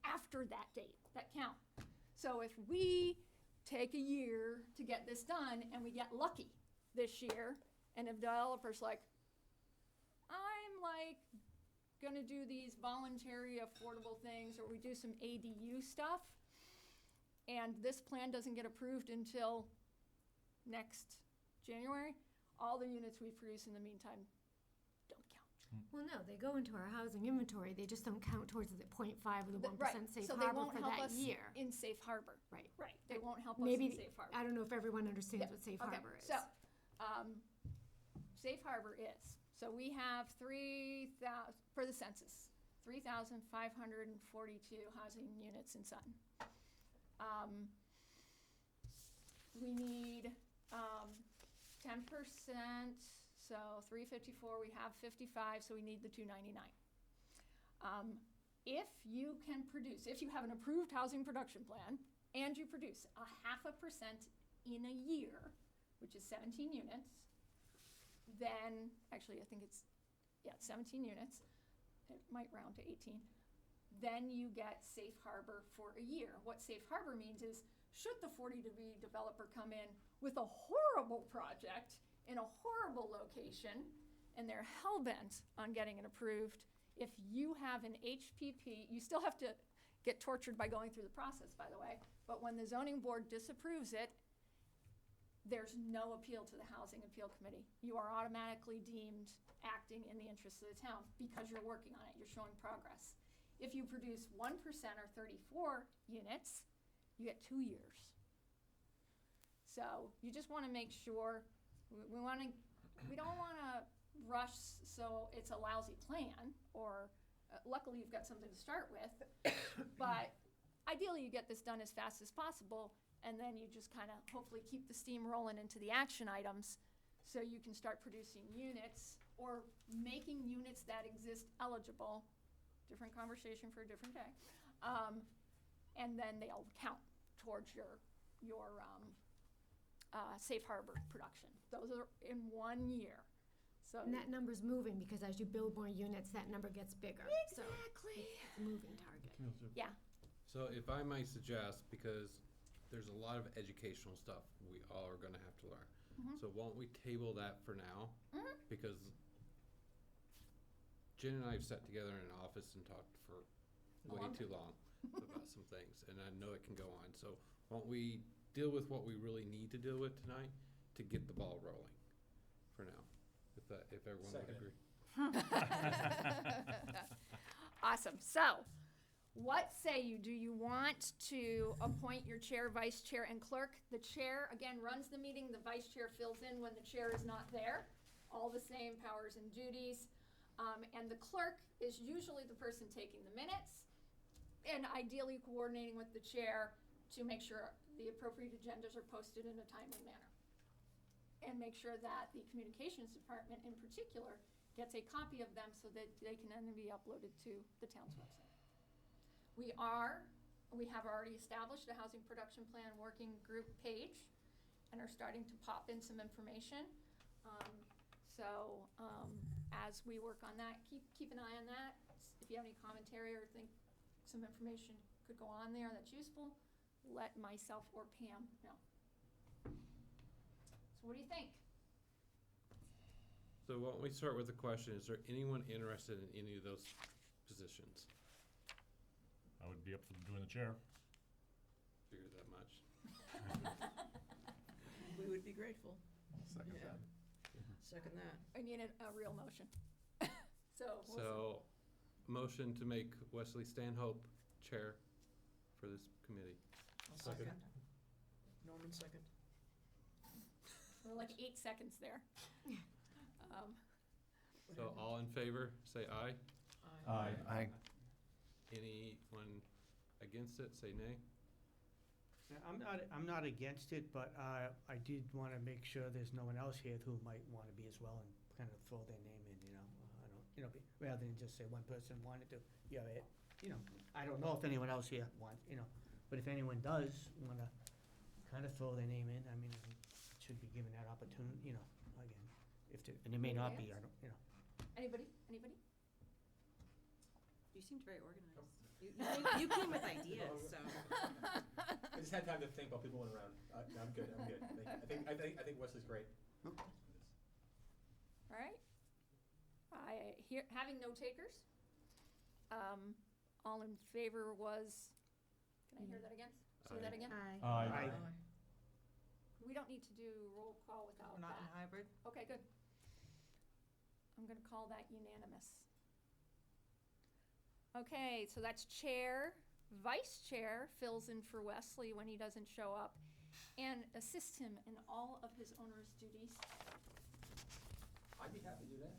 after that date that count. So if we take a year to get this done and we get lucky this year, and if developers like, I'm like gonna do these voluntary affordable things, or we do some ADU stuff, and this plan doesn't get approved until next January, all the units we produce in the meantime don't count. Well, no, they go into our housing inventory. They just don't count towards the 0.5 or the 1% Right, safe so they harbor won't for help that us year. in safe harbor. Right. Right, they won't help us in Maybe, safe harbor. I don't know if everyone understands Yeah, what safe okay, harbor is. So, safe harbor is, so we have 3,000, for the census, 3,542 housing units in Sutton. We need 10%, so 354, we have 55, so we need the 299. If you can produce, if you have an approved housing production plan and you produce 0.5% in a year, which is 17 units, then, actually I think it's, 17 units, it might round to 18, then you get safe harbor for a year. What safe harbor means is, should the 40-degree developer come in with a horrible project in a horrible location, and they're hell-bent on getting it approved, if you have an HPP, you still have to get tortured by going through the process, by the way, but when the zoning board disapproves it, there's no appeal to the Housing Appeal Committee. You are automatically deemed acting in the interest of the town because you're working on it, you're showing progress. If you produce 1% or 34 units, you get 2 years. So you just want to make sure, we don't want to rush so it's a lousy plan, or luckily you've got something to start with, but ideally you get this done as fast as possible, and then you just kind of hopefully keep the steam rolling into the action items so you can start producing units or making units that exist eligible. Different conversation for a different day. And then they'll count towards your safe harbor production. Those are in 1 year. So And that number's moving because as you build more units, that number gets bigger. Exactly. So it's a moving target. Yeah. So if I might suggest, because there's a lot of educational stuff we all are gonna have to learn. Mhm. So won't we table that for now? Mhm. Because Jen and I have sat together in an office and talked for way long too long about some things, and I know it can go on. So won't we deal with what we really need to deal with tonight to get the ball rolling for now? If everyone would agree. Awesome. So, what say you? Do you want to appoint your chair, vice chair, and clerk? The chair, again, runs the meeting. The vice chair fills in when the chair is not there. All the same powers and duties. And the clerk is usually the person taking the minutes and ideally coordinating with the chair to make sure the appropriate agendas are posted in a timely manner. And make sure that the communications department in particular gets a copy of them so that they can then be uploaded to the town's website. We have already established a housing production plan working group page and are starting to pop in some information. As we work on that, keep an eye on that. If you have any commentary or think some information could go on there that's useful, let myself or Pam know. So what do you think? So why don't we start with the question, is there anyone interested in any of those positions? I would be up for doing the chair. Figured that much. We would be grateful. Second Yeah. that. Second that. I need a real motion. So, we'll see. So, motion to make Wesley Stanhope chair for this committee. I'll second. Norman second. We're like 8 seconds there. So all in favor, say aye. Aye. Aye. Anyone against it, say nay. Yeah, I'm not against it, but I did want to make sure there's no one else here who might want to be as well and kind of throw their name in, you know. I don't, you know, rather than just say one person wanted to, yeah, it, you know, I don't know if anyone else here wants, you know, but if anyone does want to kind of throw their name in, I mean, it should be given that opportunity, you know, again, if there, and it may not be, I don't, you know. Anybody? You seemed very organized. You came with ideas, so. I just had time to think while people went around. I'm good. Thank you. I think Wesley's great. All right. Having no takers. All in favor was, can I hear that again? Say that again? Aye. We don't need to do roll call without We're not in that. hybrid? Okay, good. I'm gonna call that unanimous. Okay, so that's chair, vice chair fills in for Wesley when he doesn't show up and assists him in all of his onerous duties. I'd be happy to do that.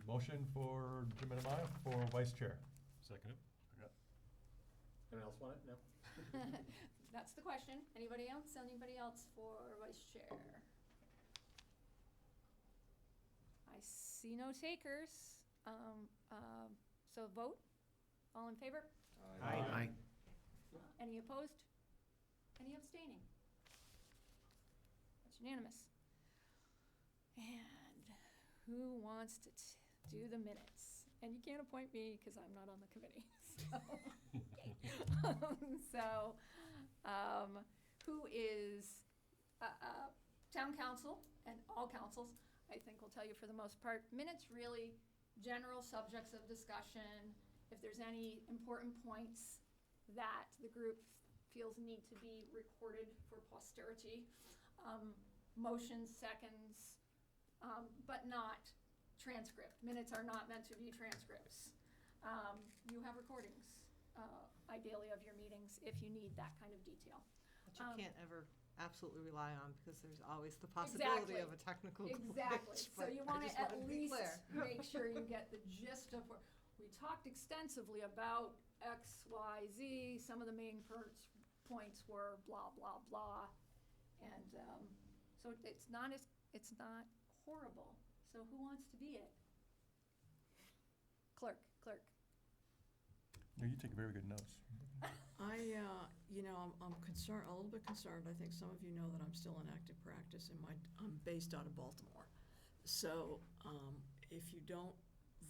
Motion for Jim Anamaya for vice chair. Second it. Anyone else want it? No? That's the question. Anybody else? Anybody else for vice chair? I see no takers. So vote. All in favor? Aye. Any opposed? Any abstaining? That's unanimous. And who wants to do the minutes? And you can't appoint me because I'm not on the committee. Who is town council and all councils, I think will tell you for the most part, minutes really general subjects of discussion. If there's any important points that the group feels need to be recorded for posterity, motions, seconds, but not transcript. Minutes are not meant to be transcripts. You have recordings, ideally, of your meetings if you need that kind of detail. But you can't ever absolutely rely on, because there's always the possibility of a technical glitch. Exactly. So but you I want just to at wanted to be least clear. make sure you get the gist of what, we talked extensively about X, Y, Z. Some of the main points were blah, blah, blah. And so it's not horrible. So who wants to be it? Clerk. No, you take very good notes. I'm concerned, a little bit concerned. I think some of you know that I'm still in active practice I'm based out of Baltimore. So, if you don't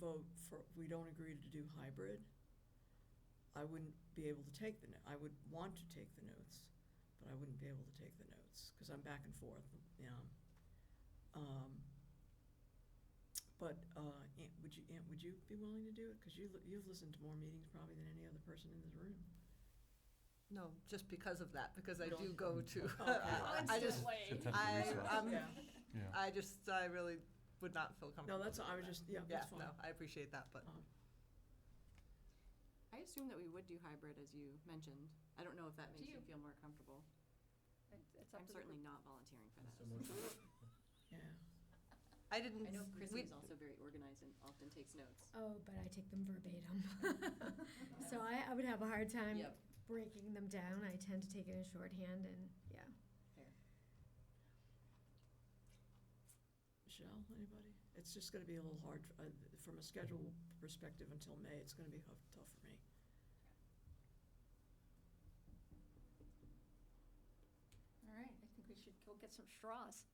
vote we don't agree to do hybrid, I wouldn't be able to take I would want to take the notes, but I wouldn't be able to take the notes because I'm back and forth, But, Aunt, would you be willing to do it? Because you've listened to more meetings probably than any other person in this room. No, just because of that, because I do go to, Okay. I just, Constantly. I'm Yeah. I really would not feel comfortable. No, that's, doing I was that. just, yeah, that's fine. No, I appreciate that, but. I assume that we would do hybrid, as you mentioned. I don't know if that makes you feel more comfortable. It's up I'm to the certainly group. not volunteering for that. Yeah. I didn't. I know Chrissy we- is also very organized and often takes notes. Oh, but I take them verbatim. So I would have a hard time Yep. breaking them down. I tend to take it in shorthand and, yeah. Michelle, anybody? It's just gonna be a little hard, from a schedule perspective until May, it's gonna be tough for me. All right, I think we should go get some straws.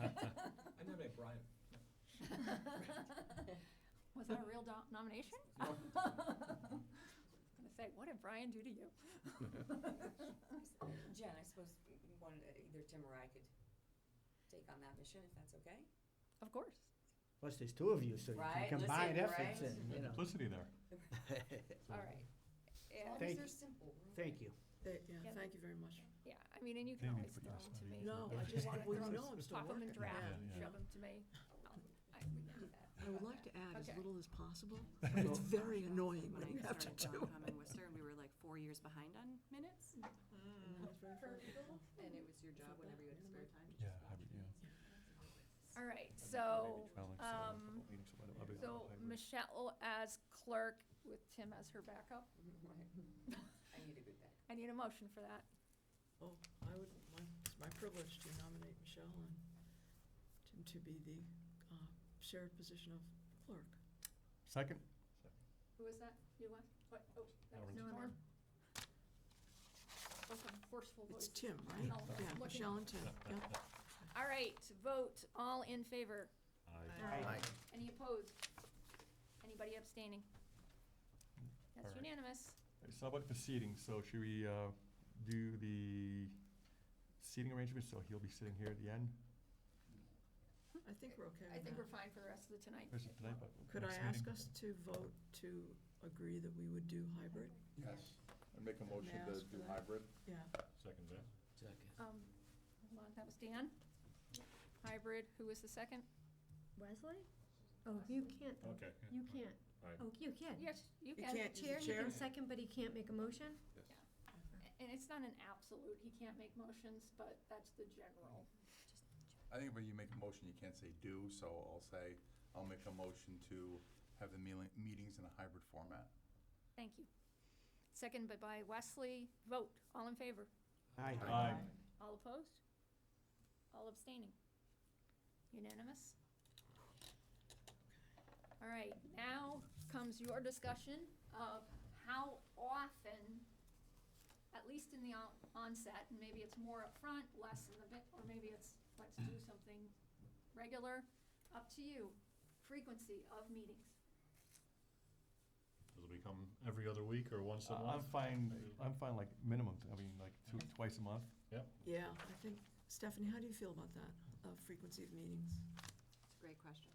I nominate Brian. Was that a real nomination? I was gonna say, what did Brian do to you? Jen, I suppose either Tim or I could take on that mission, if that's okay? Of course. Plus, there's two of you, so you Right, can combine listen, efforts right? and, you know. Simplicity there. All right. And Thank They're you. simple. Thank you. Yeah, Yeah. thank you very much. yeah, I mean, and you They can need always to put throw yes them to on me. it. No, I If you just, wanna well, throw you know them, I'm still pop them in working. draft Yeah. and Yeah. shove them to me. We can do that. I would like to add as Okay. little as possible, but it's very annoying When when you I have to started do. Concom in Worcester, and we were like 4 years behind on minutes. And it was your job whenever you had spare time to Yeah, just watch. hybrid, yeah. All right, so, Traveling, so a couple meetings, so I'll be so hybrid. Michelle as clerk with Tim as her backup. I need a good bet. I need a motion for that. Oh, it's my privilege to nominate Michelle and Tim to be the shared position of clerk. Second? Who was that? You won? What? Oh, that was Norman. Norm. Both of them forceful It's voices. Tim, right? Oh, Yeah, looking- Michelle and Tim, yep. All right, vote, all in favor. Aye. Any opposed? Anybody abstaining? That's All right. unanimous. So how about the seating? So should we do the seating arrangement, so he'll be sitting here at the end? I think we're okay I with think we're that. fine for the rest of the tonight. Versus tonight, but Could I next ask meeting? us to vote to agree that we would do hybrid? Yes. I'd make a motion May I to ask for do that? hybrid. Yeah. Second that. Second. Hold on, that was Dan. Hybrid, who was the second? Wesley? Oh, you can't, though. Okay. You can't. Alright. Oh, you can. Yes, you You can. can't- Chair, Is he the can chair? second, but he can't make a motion? And it's not an absolute, he can't make motions, but that's the general. I think when you make a motion, you can't say do, so I'll make a motion to have the meetings in a hybrid format. Thank you. Second by Wesley. Vote, all in favor? Aye. Aye. All opposed? All abstaining? Unanimous? All right, now comes your discussion of how often, at least in the onset, and maybe it's more upfront, less in the bit, or maybe it's, let's do something regular, up to you. Frequency of meetings. Does it become every other week or once a I'm month? fine like minimum, I mean, like twice a month. Yep. Yeah, I think, Stephanie, how do you feel about that, frequency of meetings? It's a great question.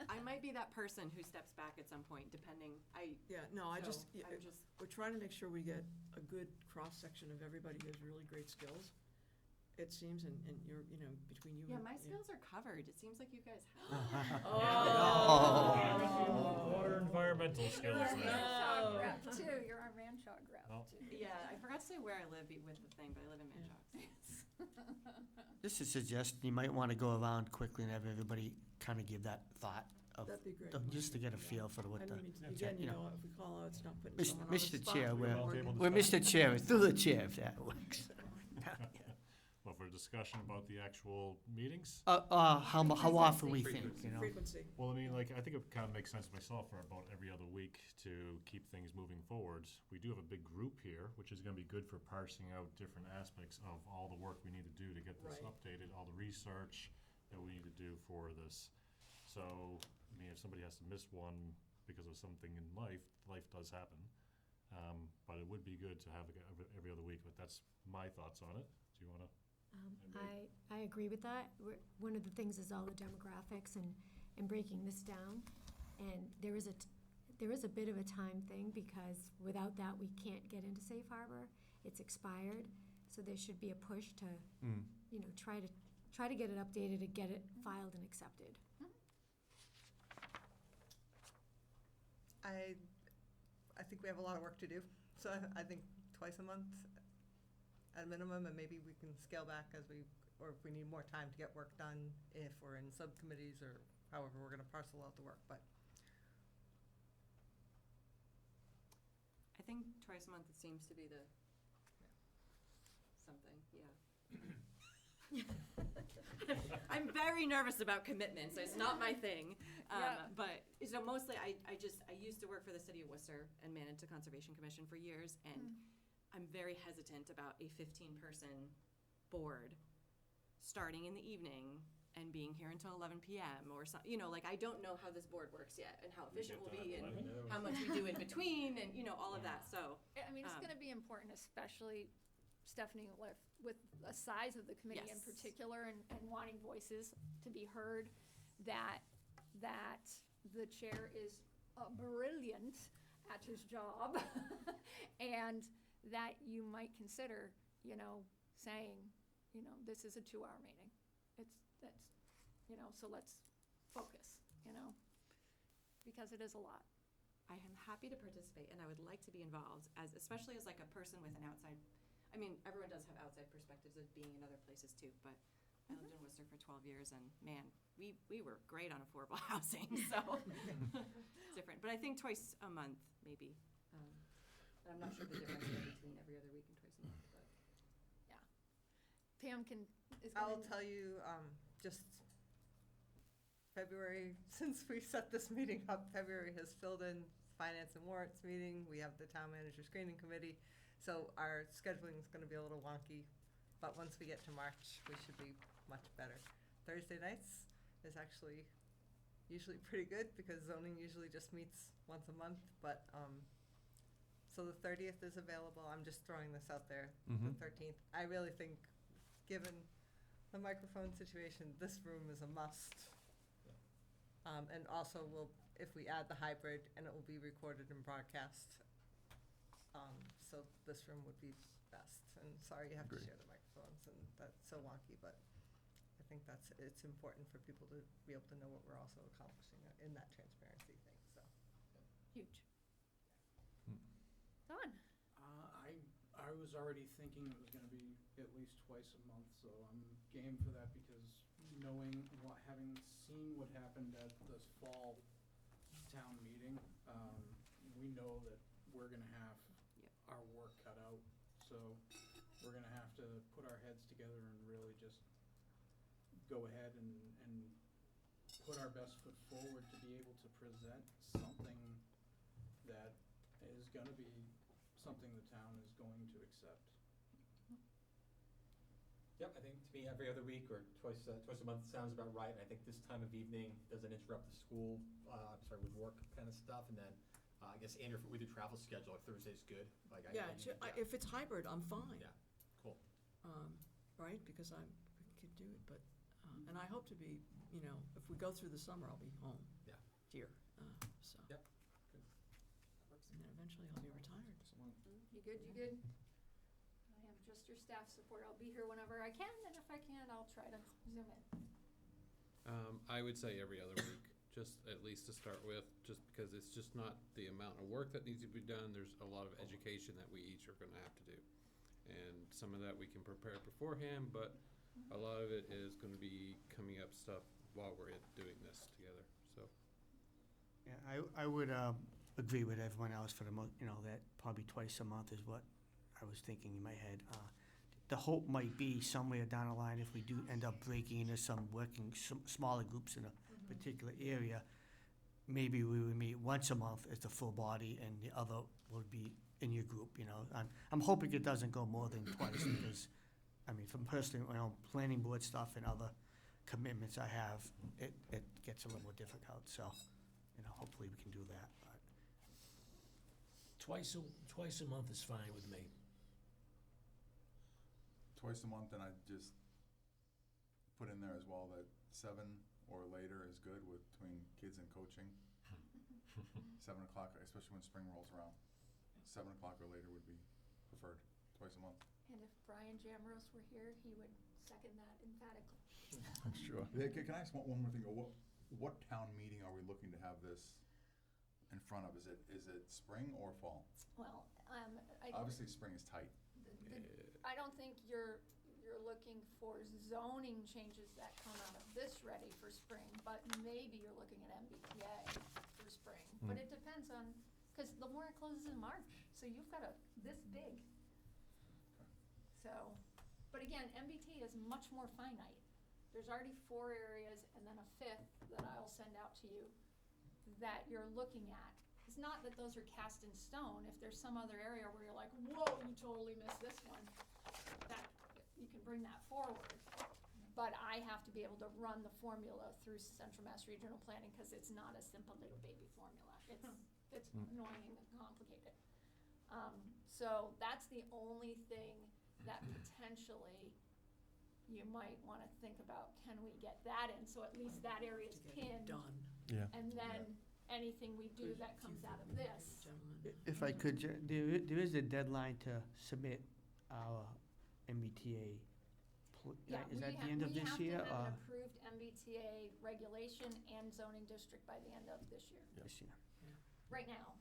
I might be that person who steps back at some point, depending, Yeah, no, I'm just, we're trying to make sure we get a good cross-section of everybody who has really great skills, it seems, and you're, between you and. yeah, my yeah. skills are covered. It seems like you guys have. Water environmental skills You're there. our Manchog rep too, you're our Manchog rep Oh. too. Yeah, I forgot to say where I live with the thing, but I live in Manchog. Just a suggestion, you might want to go around quickly and have everybody kind of give that thought of, That'd be great. just to get a feel for what I the. mean, again, if we call out, it's not putting Mis- someone on the Mr. spot. Chair, we're we're, working- we're Mr. Chair, through the chair, if that works. Well, for discussion about the actual meetings? How often we think, Frequency. Well, I mean, like, I think it kind of makes sense to myself for about every other week to keep things moving forwards. We do have a big group here, which is gonna be good for parsing out different aspects of all the work we need to do to get this Right. updated, all the research that we need to do for this. So, I mean, if somebody has to miss one because of something in life, life does happen. But it would be good to have it every other week, but that's my thoughts on it. Do you wanna? I agree with that. One of the things is all the demographics and breaking this down. And there is a bit of a time thing, because without that, we can't get into Safe Harbor. It's expired, so there should be a push to, try try to get it updated and get it filed and accepted. I think we have a lot of work to do, so I think twice a month at a minimum, and maybe we can scale back as we, or if we need more time to get work done, if we're in subcommittees or however we're gonna parcel out the work, but I think twice a month it seems to be the something, yeah. I'm very nervous about commitments. It's not my thing. Yeah. But so mostly I used to work for the city of Worcester and managed the Conservation Commission for years, and I'm very hesitant about a 15-person board starting in the evening and being here until 11 p.m. or something. You know, like, I don't know how this board works yet and how efficient we'll be and how much we do in between and, you know, all of that. So, I mean, it's going to be important, especially, Stephanie, with the size of the committee in Yes. particular and wanting voices to be heard, that the chair is brilliant at his job and that you might consider, you know, saying, you know, this is a 2-hour meeting. That's, you know, so let's focus, you know, because it is a lot. I am happy to participate, and I would like to be involved, especially as like a person with an outside. I mean, everyone does have outside perspectives of being in other places too, but I lived in Worcester for 12 years, and man, we were great on affordable housing, so it's different. But I think twice a month, maybe. And I'm not sure the difference between every other week and twice a month, but. Pam is I'll gonna, tell you, just February, since we set this meeting up, February has filled in finance and warrants meeting. We have the town manager screening committee. So our scheduling is gonna be a little wonky, but once we get to March, we should be much better. Thursday nights is actually usually pretty good because zoning usually just meets once a month, but, so the 30th is available. I'm just throwing this out there, the 13th. I really think, given the microphone situation, this room is a must. And also if we add the hybrid, and it will be recorded and broadcast. So this room would be best. And sorry you have to Agreed. share the microphones, and that's so wonky, but I think it's important for people to be able to know what we're also accomplishing in that transparency thing, so. huge. Don? I was already thinking it was gonna be at least twice a month, so I'm game for that because having seen what happened at this fall town meeting, we know that we're gonna have our work cut out. So we're gonna have to put our heads together and really just go ahead and put our best foot forward to be able to present something that is gonna be something the town is going to accept. Yep, I think to me, every other week or twice a month sounds about right. And I think this time of evening doesn't interrupt the school, with work kind of stuff. And then, I guess, Andrew, with your travel schedule, if Thursday's good, like, If it's hybrid, I'm fine. Yeah, cool. Right, because I could do it, but, and I hope to be, you know, if we go through the summer, I'll be home. Yeah. Here, so. Yep. Good. And then eventually I'll be retired. You good, you good? I am just your staff support. I'll be here whenever I can, and if I can't, I'll try to zoom in. I would say every other week, just at least to start with, just because it's just not the amount of work that needs to be done. There's a lot of education that we each are gonna have to do. And some of that we can prepare beforehand, but a lot of it is gonna be coming up stuff while we're doing this together, so. Yeah, I would agree with everyone else for that probably twice a month is what I was thinking in my head. The hope might be somewhere down the line, if we do end up breaking into some smaller groups in a particular area, maybe we would meet once a month as the full body and the other would be in your group, you know. I'm hoping it doesn't go more than twice because, I mean, from personally, my own planning board stuff and other commitments I have, it gets a little more difficult, so, you know, hopefully we can do that, but. Twice a month is fine with me. Twice a month, and I just put in there as well that 7 or later is good between kids and coaching. 7 o'clock, especially when spring rolls around. 7 o'clock or later would be preferred, twice a month. And if Brian Jamrose were here, he would second that emphatically. I'm sure. Yeah, can I ask one more thing? What town meeting are we looking to have this in front of? Is it spring or fall? Well, Obviously, spring is tight. I don't think you're looking for zoning changes that come out of this ready for spring, but maybe you're looking at MBTA for spring. But it depends on, because the warrant closes in March, so you've got this big. So, but again, MBTA is much more finite. There's already 4 areas and then a 5th that I'll send out to you that you're looking at. It's not that those are cast in stone. If there's some other area where you're like, whoa, you totally missed this one, that you can bring that forward. But I have to be able to run the formula through Central Mass Regional Planning because it's not a simple little baby formula. It's annoying and complicated. So that's the only thing that potentially you might want to think about. Can we get that in? So at least that area is pinned. Done. Yeah. And then anything we do that comes out of this. Gentlemen. If I could, there is a deadline to submit our MBTA. Yeah, Is that the end of this year? We have to have or an approved MBTA regulation and zoning district by the end of this year, This year. right now.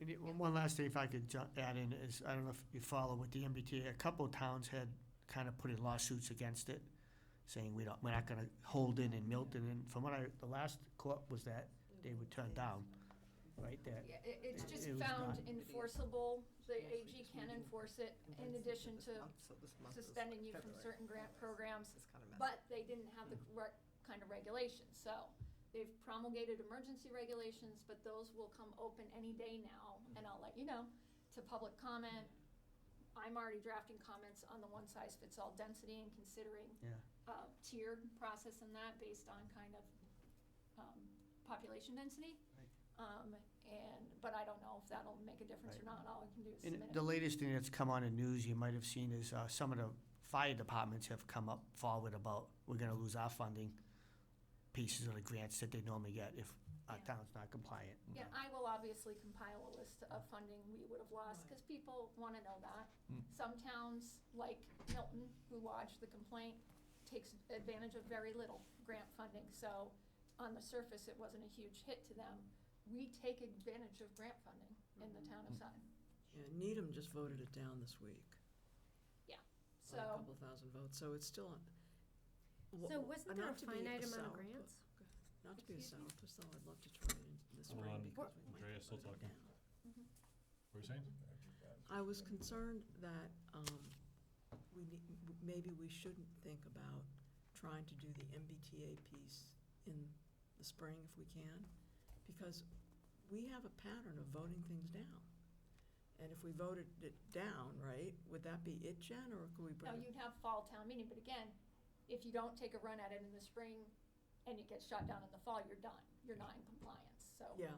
Maybe one last thing, if I could add in, is, I don't know if you follow with the MBTA, a couple of towns had kind of put in lawsuits against it, saying we're not gonna hold it in Milton, and from what the last court was that they were turned down, right, that. Yeah, it's just it was found not- enforceable. The AG can enforce it in addition to suspending you from certain grant programs. But they didn't have the correct kind of regulations, so they've promulgated emergency regulations, but those will come open any day now, and I'll let you know, to public comment. I'm already drafting comments on the one-size-fits-all density and considering Yeah. tiered process in that based on kind of population density. But I don't know if that'll make a difference or not. All I can do is submit And it. the latest thing that's come on the news, you might have seen, is some of the fire departments have come up forward about, we're gonna lose our funding pieces of the grants that they normally get if our town's not compliant. Yeah, I will obviously compile a list of funding we would have lost, because people want to know that. Some towns, like Milton, who lodged the complaint, takes advantage of very little grant funding, so on the surface, it wasn't a huge hit to them. We take advantage of grant funding in the town of Sutton. Yeah, Needham just voted it down this week. Yeah, By a so, couple thousand votes, so it's still on. So wasn't there a not to be finite amount of south, but- grants? Not to be a south, just though I'd love to try it in the Hold spring on, because we might Andrea's still put it talking. down. What are you saying? I was concerned that maybe we shouldn't think about trying to do the MBTA piece in the spring if we can, because we have a pattern of voting things down. And if we voted it down, right, would that be it, Jen, or could we no, bring it? you'd have fall town meeting, but again, if you don't take a run at it in the spring and it gets shot down in the fall, you're done. You're not in compliance, so. Yeah,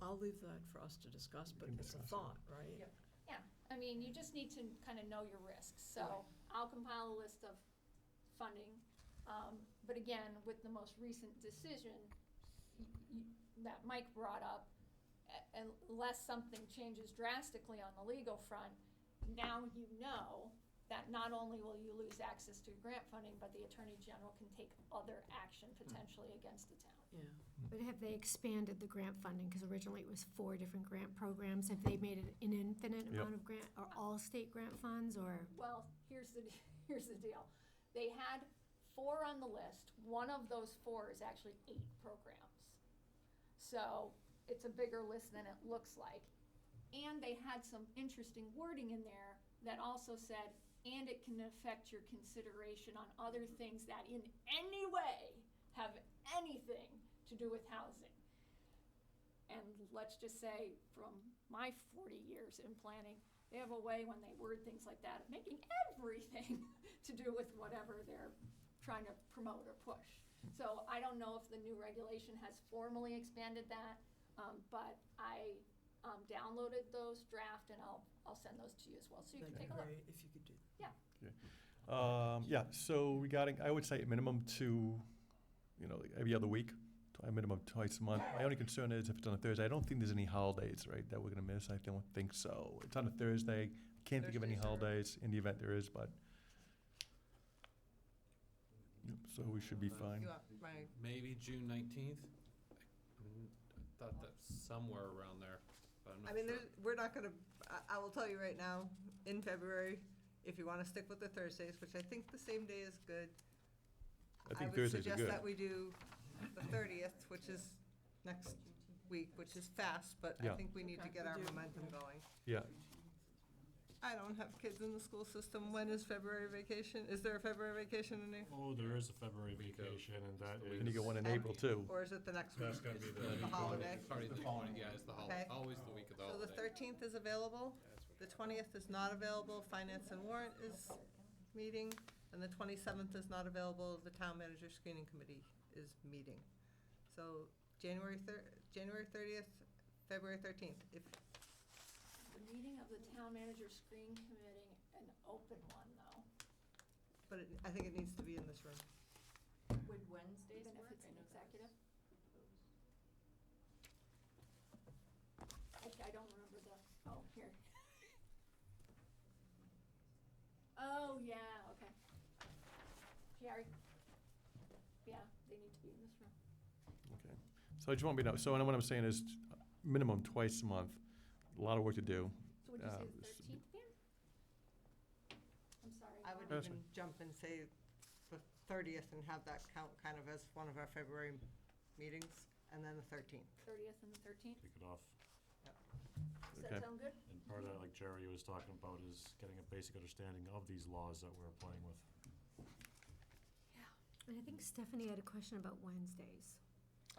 I'll leave that for us to discuss, but can it's a discuss it. thought, right? Yep. Yeah, I mean, you just need to kind of know your risks, so I'll compile a list of funding. But again, with the most recent decision that Mike brought up, unless something changes drastically on the legal front, now you know that not only will you lose access to grant funding, but the Attorney General can take other action potentially against the town. Yeah. But have they expanded the grant funding? Because originally it was 4 different grant programs. Have they made it an infinite Yep. amount of grant, or all state grant funds, or? Well, here's the deal. They had 4 on the list. One of those 4 is actually 8 programs. So it's a bigger list than it looks like. And they had some interesting wording in there that also said, and it can affect your consideration on other things that in any way have anything to do with housing. And let's just say, from my 40 years in planning, they have a way when they word things like that of making everything to do with whatever they're trying to promote or push. So I don't know if the new regulation has formally expanded that, but I downloaded those draft and I'll send those to you as well, so you can That'd take be a look. great if you could do. Yeah. Yeah, so regarding, I would say a minimum to, like every other week, a minimum twice a month. My only concern is if it's on a Thursday, I don't think there's any holidays, right, that we're gonna miss. I don't think so. It's on a Thursday. Can't think of any Thursdays are- holidays in the event there is, but so we should be fine. You want my, Maybe June 19th? I thought that's somewhere around there, but I'm not I mean, sure. we're not gonna, I will tell you right now, in February, if you wanna stick with the Thursdays, which I think the same day is good. I think would Thursdays are suggest good. that we do the 30th, which is next week, which is fast, but I Yeah. think we need to get our momentum going. Yeah, I don't have kids in the school system. When is February vacation? Is there a February vacation in April? Oh, there is a February vacation, and that is. and you get one in April too. Or is it the next week? That's gotta be The holiday? Sorry, the holiday, yeah, it's the holiday, Okay. always the week of the So the holiday. 13th is available, the 20th is not available, Finance and Warrant is meeting, and the 27th is not available, the Town Manager Screening Committee is meeting. So January 30th, February 13th. If, The meeting of the town manager screening committee, an open one though. but I think it needs to be in this room. Would Wednesdays Even if work? it's I an know that's- executive? I don't remember the, oh, here. Oh, yeah, okay. Jerry? Yeah, they need to be in this room. Okay. So I just want to be know, so what I'm saying is minimum twice a month, a lot of work to do. So would you say the s- 13th, Dan? I'm sorry. I would That's even fine. jump and say the 30th and have that count kind of as one of our February meetings, and then the 13th. 30th and the 13th? Kick it off. Does Okay. that sound good? And part of that, like Jerry was talking about, is getting a basic understanding of these laws that we're playing with. And I think Stephanie had a question about Wednesdays.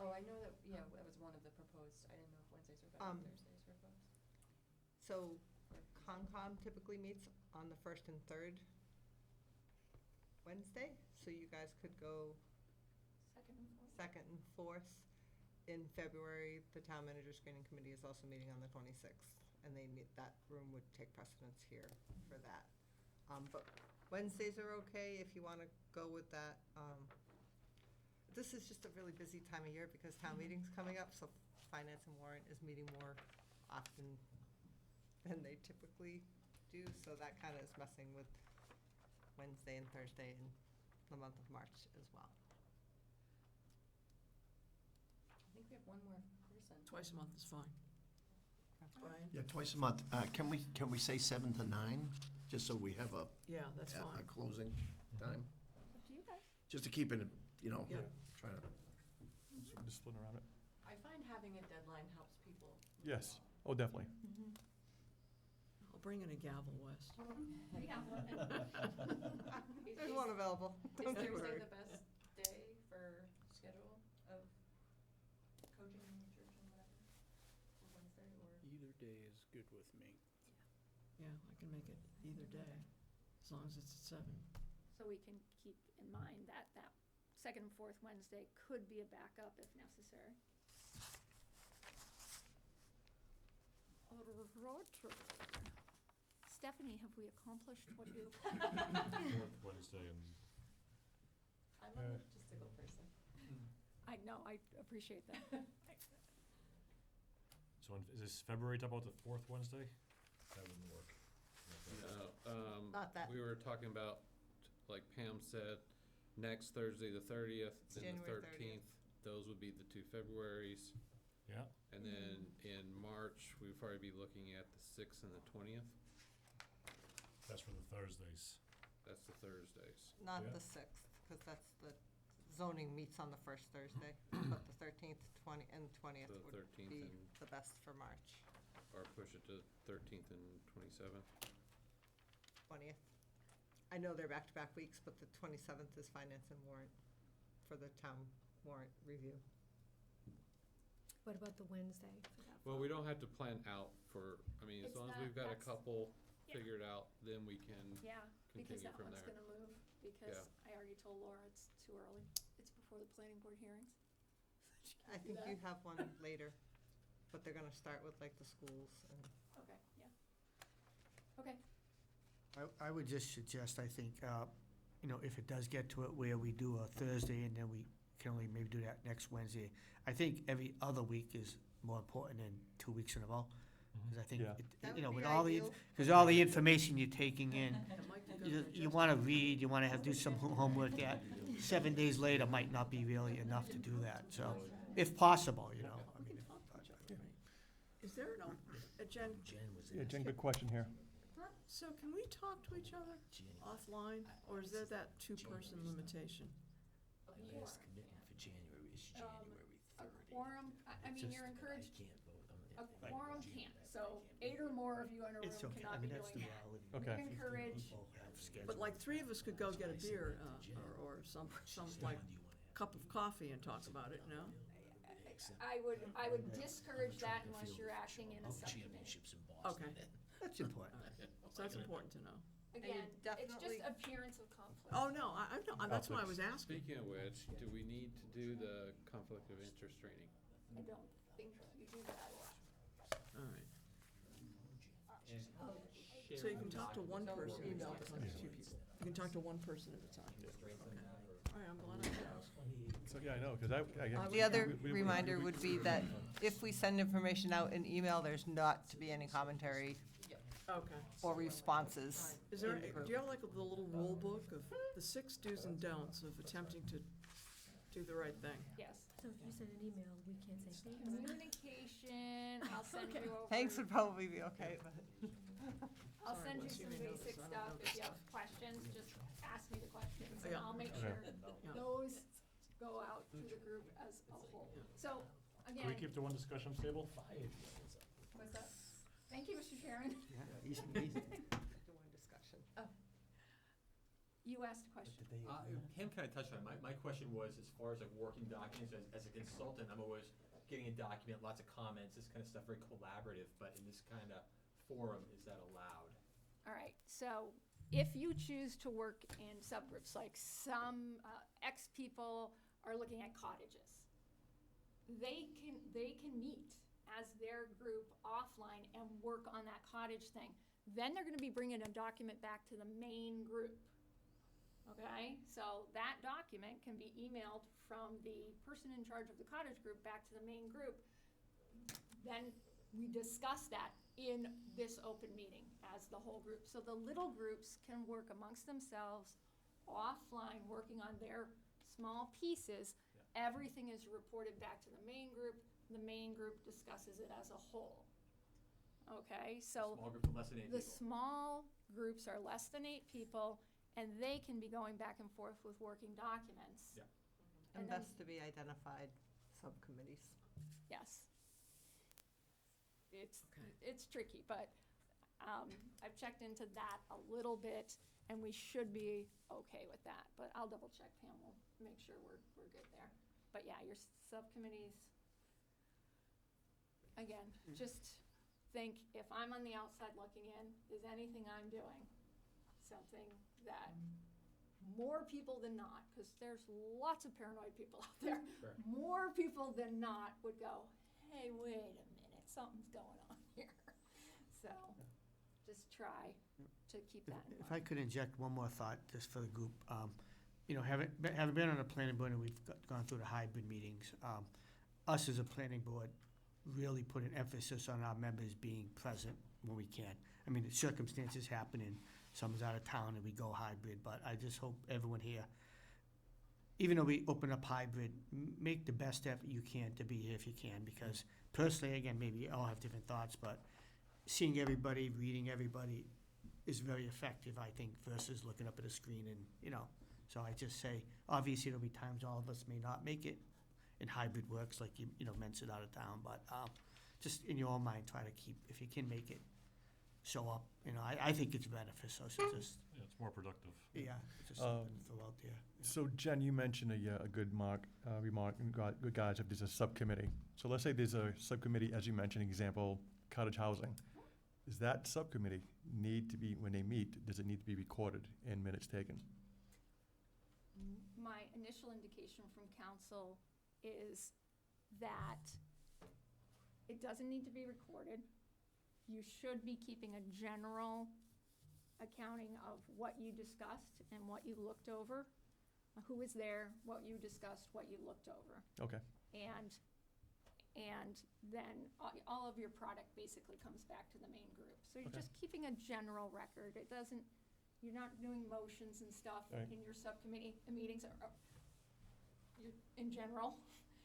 Oh, I know that, yeah, that was one of the proposed, I didn't know if Wednesdays were better, Thursdays were proposed. So Concom typically meets on the first and third Wednesday, so you guys could go Second and fourth? second and fourth. In February, the Town Manager Screening Committee is also meeting on the 26th, and they meet, that room would take precedence here for that. But Wednesdays are okay if you want to go with that. This is just a really busy time of year because town meeting's coming up, so Finance and Warrant is meeting more often than they typically do, so that kind of is messing with Wednesday and Thursday in the month of March as well. I think we have one more person. Twice a month is fine. Brian? Yeah, twice a month. Can we say 7 to 9, just so we have a Yeah, that's a fine. closing time? Up to you guys. Just to keep it, Yeah. trying to. So we're just splitting around it. I find having a deadline helps people. move Yes. along. Oh, definitely. I'll bring in a gavel, Wes. Yeah. There's one available. Is Don't you Thursday worry. the best day for schedule of coaching and church and whatever? Or Wednesday or? Either day is good with me. Yeah, I can make it either day, as long as it's at 7. So we can keep in mind that that second and fourth Wednesday could be a backup if necessary. Stephanie, have we accomplished what you? Fourth Wednesday and I'm a logistical person. I know, I appreciate that. so is this February, talk about the fourth Wednesday? That wouldn't work. No, Not that. we were talking about, like Pam said, next Thursday, the 30th, It's then the January 13th. Those would be the two Februaries. Yeah, And then in March, we'd probably be looking at the 6th and the 20th. that's for the Thursdays. That's the Thursdays. Not Yeah. the 6th, because that's the zoning meets on the first Thursday, but the 13th, 20, and 20th The would 13th be and- the best for March. Or push it to 13th and 27th. 20th. I know they're back-to-back weeks, but the 27th is Finance and Warrant for the town warrant review. What about the Wednesday for that? Well, we don't have to plan out for, I mean, as It's long as not- we've got a that's- couple yeah. figured out, then we can Yeah, because continue that from one's there. gonna move, because I already told Laura it's too early. It's before the planning board hearings. She I can't do think you that. have one later, but they're gonna start with like the schools and. Okay, yeah. Okay, I would just suggest, I think, if it does get to it where we do a Thursday and then we can only maybe do that next Wednesday, I think every other week is more important than 2 weeks in a row. Because I think, Yeah. That you know, would with be all the, ideal. because all the information you're taking in, It might be good you, for you just- want to read, you want to do some homework that 7 days later might not be really enough to do that, so, if possible, you know, I mean, Is there no, Jen, Yeah, Jen, good question here. so can we talk to each other offline, or is there that two-person limitation? Last commitment for January is January A 30. quorum, I mean, you're encouraged, I can't vote on a anything. quorum can't, so 8 or more of you in a room it's okay, I cannot be mean, that's the doing that. reality. Okay. We encourage, People have schedules. But like 3 of us could go get a beer, or some like cup of coffee and talk about it, no? I would discourage that unless you're acting in a subcommittee. Championships in Boston. Okay. That's important. So that's important to know. Again, it's just definitely- appearance of conflict. Oh, no, I know, that's why I was asking. Speaking of which, do we need to do the conflict of interest training? I don't think you do that. All right. So you can talk to one person, you don't talk to 2 people. You can talk to one person at a time. Okay. All right, I'm glad I asked. So, yeah, I know, because I. The other reminder would be that if we send information out in email, there's not to be any commentary Okay. or responses. Is there, in the do group. you have like the little rule book of the 6 do's and don'ts of attempting to do the right thing? Yes. So if you send an email, we can't say thanks. Communication, I'll send you over. Thanks would probably be okay, but. I'll Sorry, send you Liz, you some may know basic this, I don't stuff. know If this you have stuff. questions, just ask me the questions and Yeah. I'll make Okay. sure Yeah. those go out to the group as a whole. So, Can we again, keep to one discussion table? what's that? Thank you, Mr. Chairman. Yeah, easy, easy. One discussion. You asked a question. Pam kind of touched on it. My question was, as far as like working documents, as a consultant, I'm always getting a document, lots of comments, this kind of stuff, very collaborative, but in this kind of forum, is that allowed? All right, so if you choose to work in subgroups, like some X people are looking at cottages, they can meet as their group offline and work on that cottage thing. Then they're gonna be bringing a document back to the main group. Okay, so that document can be emailed from the person in charge of the cottage group back to the main group. Then we discuss that in this open meeting as the whole group. So the little groups can work amongst themselves offline, working on their small pieces. Everything is reported back to the main group. The main group discusses it as a whole. Okay, so Small group of less than 8 the people. small groups are less than 8 people, and they can be going back and forth with working documents. Yeah. And And then- best to be identified subcommittees. Yes. It's tricky, but I've checked into that a little bit, and we should be okay with that. But I'll double check, Pam, we'll make sure we're good there. But yeah, your subcommittees, again, just think, if I'm on the outside looking in, is anything I'm doing something that more people than not, because there's lots of paranoid people out there, Sure. more people than not would go, hey, wait a minute, something's going on here. So just try to keep that in If I mind. could inject one more thought, just for the group, you know, having been on the planning board and we've gone through the hybrid meetings, us as a planning board really put an emphasis on our members being present when we can. I mean, the circumstances happen and someone's out of town and we go hybrid, but I just hope everyone here, even though we open up hybrid, make the best effort you can to be here if you can, because personally, again, maybe you all have different thoughts, but seeing everybody, reading everybody is very effective, I think, versus looking up at a screen and, you know. So I just say, obviously, there'll be times all of us may not make it, and hybrid works, like you know, mentioned out of town, but just in your own mind, try to keep, if you can make it, show up. You know, I think it's beneficial, so just, Yeah, it's more productive. yeah, just something to throw out there. So Jen, you mentioned a good remark, good guys, if there's a subcommittee. So let's say there's a subcommittee, as you mentioned, example, cottage housing. Does that subcommittee need to be, when they meet, does it need to be recorded and minutes taken? My initial indication from council is that it doesn't need to be recorded. You should be keeping a general accounting of what you discussed and what you looked over, who was there, what you discussed, what you looked over. Okay. And And then all of your product basically comes back to the main group. So you're Okay. just keeping a general record. It doesn't, you're not doing motions and stuff Right. in your subcommittee meetings, you're, in general.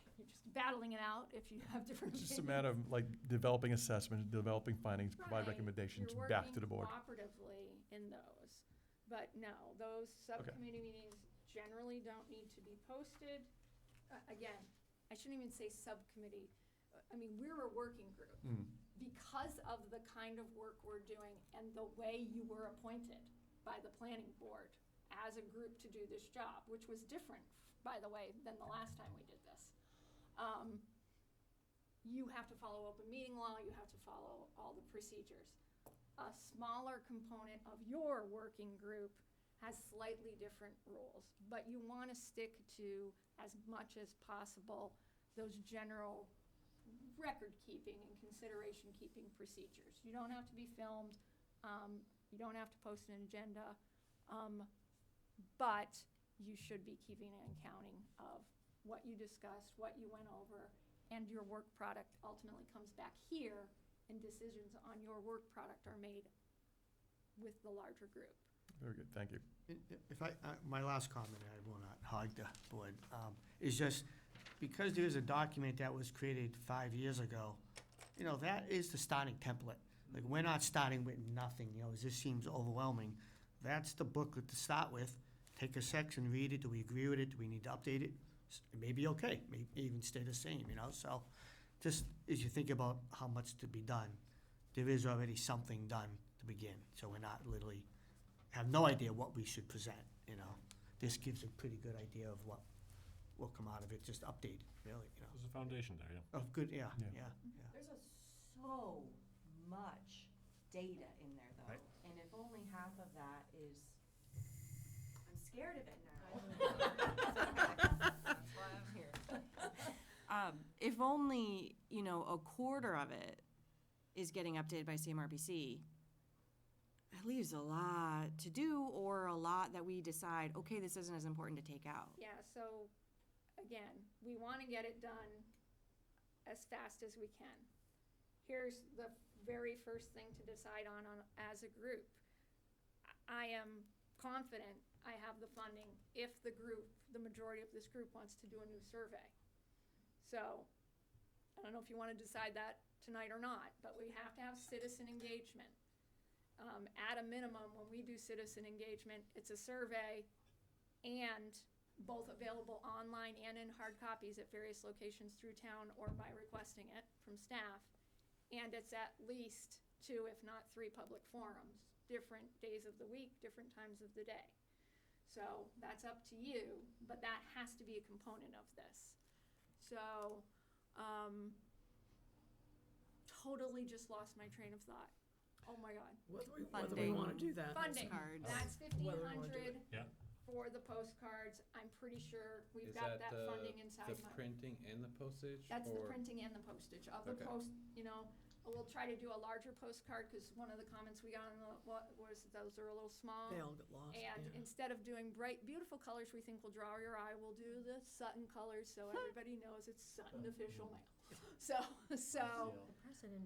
You're just battling it out if you have different It's opinions. just a matter of like developing assessments, developing findings, provide Right. recommendations You're back to the board. working cooperatively in those. But no, those subcommittee meetings generally don't need to be posted. Again, I shouldn't even say subcommittee. I mean, we're a working group. Mm. Because of the kind of work we're doing and the way you were appointed by the planning board as a group to do this job, which was different, by the way, than the last time we did this. You have to follow open meeting law, you have to follow all the procedures. A smaller component of your working group has slightly different rules, but you want to stick to, as much as possible, those general record-keeping and consideration-keeping procedures. You don't have to be filmed, you don't have to post an agenda, but you should be keeping an accounting of what you discussed, what you went over, and your work product ultimately comes back here, and decisions on your work product are made with the larger group. Very good, thank you. If my last comment, I will not hog the board, is just because there is a document that was created 5 years ago, you know, that is the starting template. Like, we're not starting with nothing, you know, this seems overwhelming. That's the booklet to start with. Take a section, read it, do we agree with it, do we need to update it? It may be okay, may even stay the same, you know, so just as you think about how much to be done, there is already something done to begin, so we're not literally, have no idea what we should present, you know. This gives a pretty good idea of what will come out of it, just updated, really, you know. There's a foundation there, yeah. Oh, good, yeah, Yeah. yeah, yeah. There's so much data in there, though. Right. And if only half of that is, I'm scared of it now. That's why I'm here. If only, you know, a quarter of it is getting updated by CMRPC, that leaves a lot to do, or a lot that we decide, okay, this isn't as important to take out. Yeah, so, again, we want to get it done as fast as we can. Here's the very first thing to decide on as a group. I am confident I have the funding if the group, the majority of this group wants to do a new survey. So, I don't know if you want to decide that tonight or not, but we have to have citizen engagement. At a minimum, when we do citizen engagement, it's a survey and both available online and in hard copies at various locations through town or by requesting it from staff. And it's at least 2, if not 3 public forums, different days of the week, different times of the day. So that's up to you, but that has to be a component of this. So, totally just lost my train of thought. Oh my God. Whether we Funding. want to do that. Funding, Cards. that's Whether we wanna do 1,500 Yeah. for the postcards. I'm pretty sure we've Is got that the- funding inside The my. printing and the postage? That's the or- printing and the postage of the Okay. post, you know, we'll try to do a larger postcard, cause one of the comments we got on the, was those are a little small. They all get lost, And yeah. instead of doing bright, beautiful colors we think will draw your eye, we'll do the Sutton colors, so everybody knows it's Sutton official mail. So,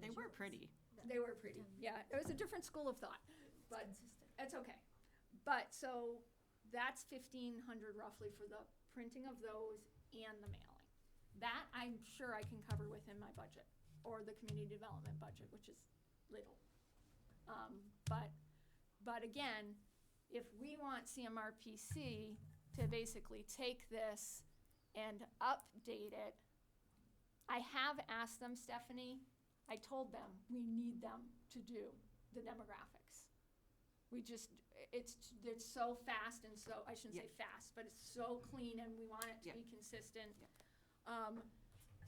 They were pretty. they were pretty, yeah, it was a different school of thought, but it's okay. But, so, that's 1,500 roughly for the printing of those and the mailing. That I'm sure I can cover within my budget, or the community development budget, which is little. But again, if we want CMRPC to basically take this and update it, I have asked them, Stephanie, I told them, we need them to do the demographics. We just, it's so fast and so, I shouldn't say fast, but it's so clean and we want it to be consistent.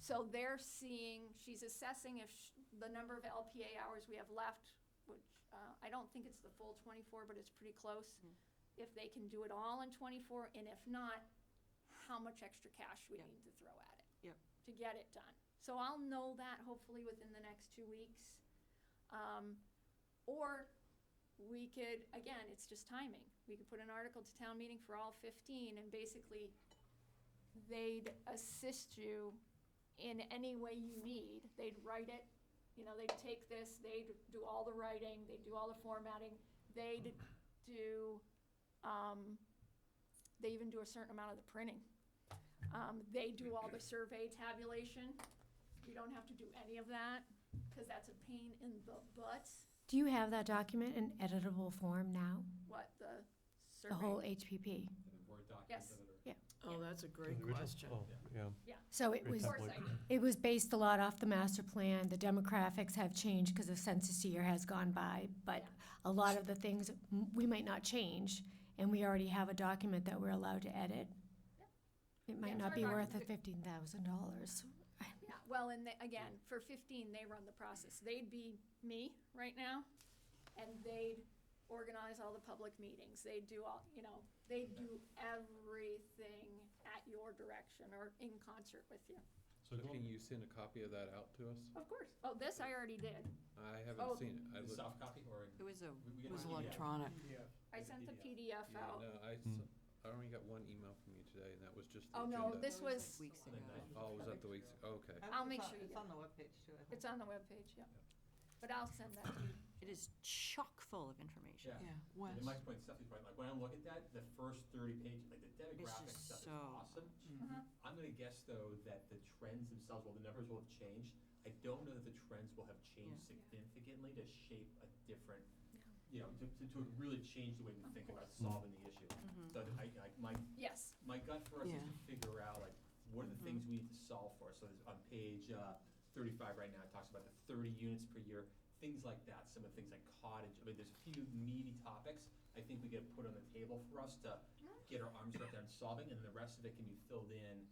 So they're seeing, she's assessing if the number of LPA hours we have left, which I don't think it's the full 24, but it's pretty close. If they can do it all in 24, and if not, how much extra cash we need to throw at it to get it done. So I'll know that hopefully within the next 2 weeks. Or we could, again, it's just timing. We could put an article to town meeting for all 15 and basically they'd assist you in any way you need. They'd write it, you know, they'd take this, they'd do all the writing, they'd do all the formatting, they'd do, they even do a certain amount of the printing. They do all the survey tabulation. We don't have to do any of that, because that's a pain in the butt. Do you have that document in editable form now? What, the survey? The whole HPP? Word document Yes. editor. Yeah. Oh, that's a great The original? question. Oh, yeah. Yeah. So it Great was, Of course I do. it was based a lot off the master plan. The demographics have changed because the census year has gone by, but a lot of the things we might not change, and we already have a document that we're allowed to edit. It might Yeah, not for be about worth the $15,000. Yeah, well, and again, for 15, they run the process. They'd be me right now, and they'd organize all the public meetings. They'd do all, you know, they'd do everything at your direction or in concert with you. So can you send a copy of that out to us? Of course. Oh, this I already did. I Oh. haven't seen it. I The looked- soft copy or? It was a, we It get was an PDF. electronic. I sent the PDF Yeah, out. no, I only got one email from you today, and that was just the Oh, no, agenda. this was, weeks ago. Oh, was that the weeks, okay. I'll make sure you It's get on the webpage too, I think. it's on the webpage, yeah. But I'll send that to you. It is chock full of information. Yeah. Yeah, And Wes. Mike's point, Stephanie's point, like when I look at that, the first 30 pages, like the demographic just stuff is so- awesome. Uh-huh. I'm gonna guess though that the trends themselves, while the numbers will have changed, I don't know that the trends will have changed Yeah. significantly to shape a different, you know, to really change the way we Of think about course. solving the issue. Mhm. So Yes. my gut for us is Yeah. to figure out like, what are the things we need to solve for? So there's on page 35 right now, it talks about the 30 units per year, things like that, some of the things like cottage, I mean, there's a few meaty topics I think we get put on the table for us to get our arms around there and solving, and the rest of it can be filled in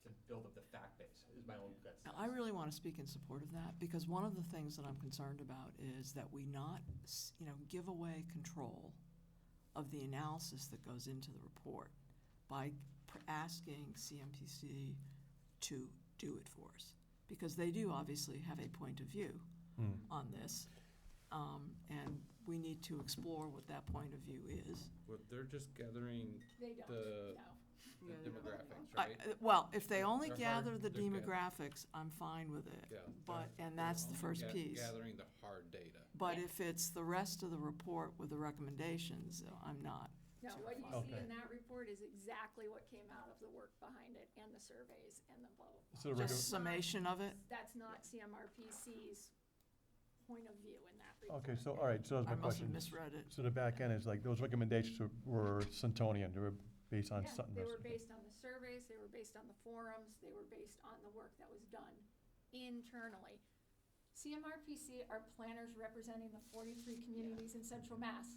to build up the fact base, is my own gut sense. I really want to speak in support of that, because one of the things that I'm concerned about is that we not, give away control of the analysis that goes into the report by asking CMPC to do it for us. Because they do obviously have a point of view on this, and we need to explore what that point of view is. Well, they're just gathering They don't, the no. the demographics, right? Well, if they only They're gather hard- the they're gath- demographics, I'm fine with it. Yeah. But, they're- and that's they're the first only piece. Gathering the hard data. But Yeah. if it's the rest of the report with the recommendations, I'm not. No, what you see Okay. in that report is exactly what came out of the work behind it and the surveys and the blah, blah, blah. So the Just summation of it? That's not CMRPC's point of view in that report. Okay, so, all right, so that's I my must have question. misread it. So the back end is like, those recommendations were Santonian, they were based on Yeah, Sutton. they were okay. based on the surveys, they were based on the forums, they were based on the work that was done internally. CMRPC are planners representing the 43 communities in Central Mass.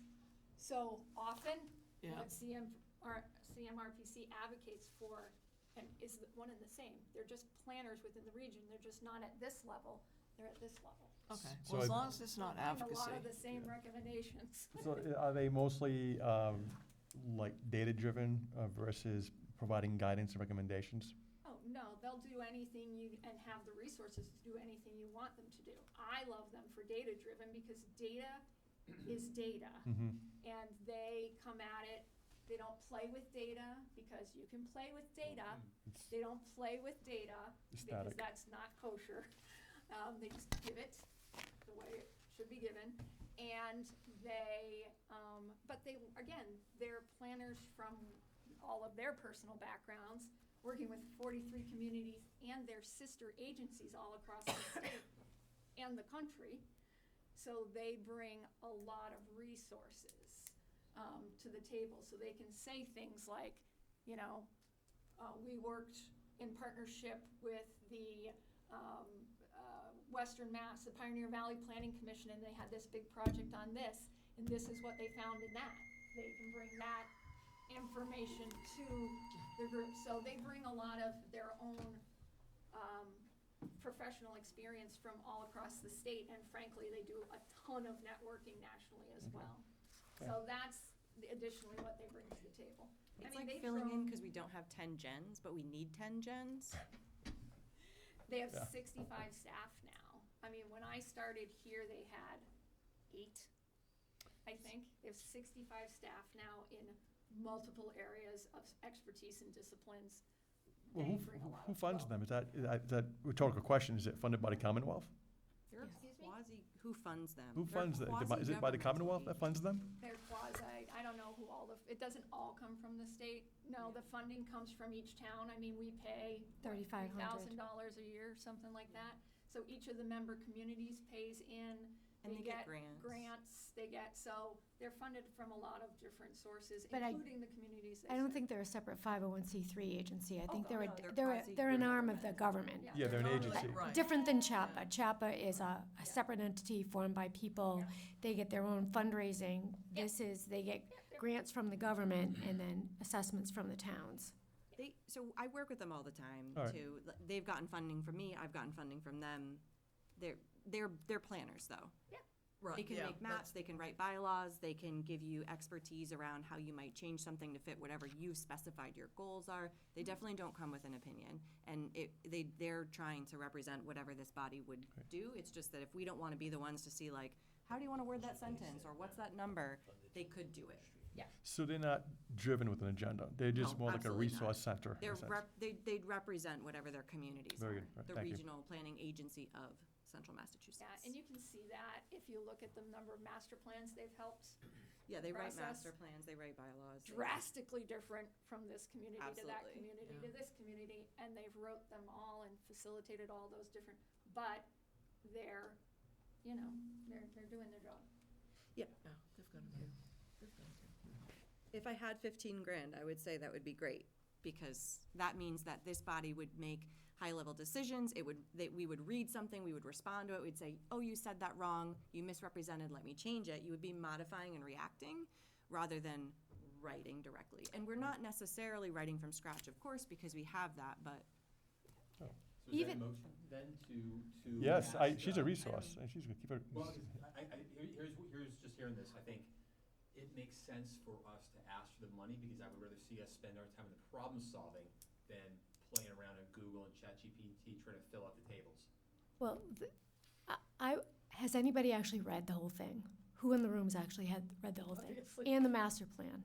So often, Yeah. what CMRPC advocates for and is one and the same. They're just planners within the region, they're just not at this level, they're at this level. Okay, So well, as I- long as it's not You'll find advocacy. a lot of the same recommendations. So are they mostly like data-driven versus providing guidance and recommendations? Oh, no, they'll do anything you, and have the resources to do anything you want them to do. I love them for data-driven because data is data. Mm-hmm. And they come at it, they don't play with data because you can play with data. They don't play with data because Static. that's not kosher. They just give it the way it should be given. And they, but they, again, they're planners from all of their personal backgrounds, working with 43 communities and their sister agencies all across the state and the country. So they bring a lot of resources to the table. So they can say things like, we worked in partnership with the Western Mass, the Pioneer Valley Planning Commission, and they had this big project on this, and this is what they found in that. They can bring that information to the group. So they bring a lot of their own professional experience from all across the state, and frankly, they do a ton of networking nationally as well. So that's additionally what they bring to the table. I It's mean, like they've filling in grown- because we don't have 10 gens, but we need 10 gens. They have Yeah. 65 staff now. I mean, when I started here, they had 8, I think. They have 65 staff now in multiple areas of expertise and disciplines, Well, angering a lot who of funds people. them? Is that rhetorical question? Is it funded by the Commonwealth? They're Excuse me? who funds them? Who They're funds them? Is it by the quasi-governmental Commonwealth that funds them? They're quasi, I don't know who all the, it doesn't all come from the state. No, the funding comes from each town. I mean, we pay $3,500. $3,000 a year, something like that. So each of the member communities pays in. And they get grants. Grants, they get, so they're funded from a lot of different sources, But including the communities they I don't serve. think they're a separate 501c3 agency. I think Oh, they're, no, they're an arm of the government. Yeah, they're an not agency. like- Right. Different than CHAPA. CHAPA is a separate entity formed by people. They get their own fundraising. This is, they get grants from the government and then assessments from the towns. So I work with them all the time All right. too. They've gotten funding from me, I've gotten funding from them. They're planners though. Right, They can yeah, make maps, they can write bylaws, they can give you expertise around how you might change something to fit whatever you've specified your goals are. They definitely don't come with an opinion, and they're trying to represent whatever this body would do. It's just that if we don't want to be the ones to see like, how do you want to word that sentence, or what's that number, they could do it. So they're not driven with an agenda. They're just No, more like a absolutely not. resource center. in a They're sense. they'd represent whatever their communities Very are. good. Right, The thank you. regional planning agency of Central Massachusetts. Yeah, and you can see that if you look at the number of master plans they've helped. Yeah, they write process. master plans, they write bylaws. they- Drastically different from this community to that Absolutely. community to this community, and they've wrote them all and facilitated all those different, but they're, you know, they're doing their job. Yeah, they've got to do. They've got to do. If I had 15 grand, I would say that would be great, because that means that this body would make high-level decisions. We would read something, we would respond to it, we'd say, oh, you said that wrong, you misrepresented, let me change it. You would be modifying and reacting rather than writing directly. And we're not necessarily writing from scratch, of course, because we have that, but So is Even- that a motion then to? Yes, ask, she's a resource, and she's gonna keep her. Well, here's just hearing this, I think it makes sense for us to ask for the money, because I would rather see us spend our time in the problem solving than playing around in Google and ChatGPT trying to fill out the tables. Well, has anybody actually read the whole thing? Who in the room's actually read the whole thing? Obviously. And the master plan?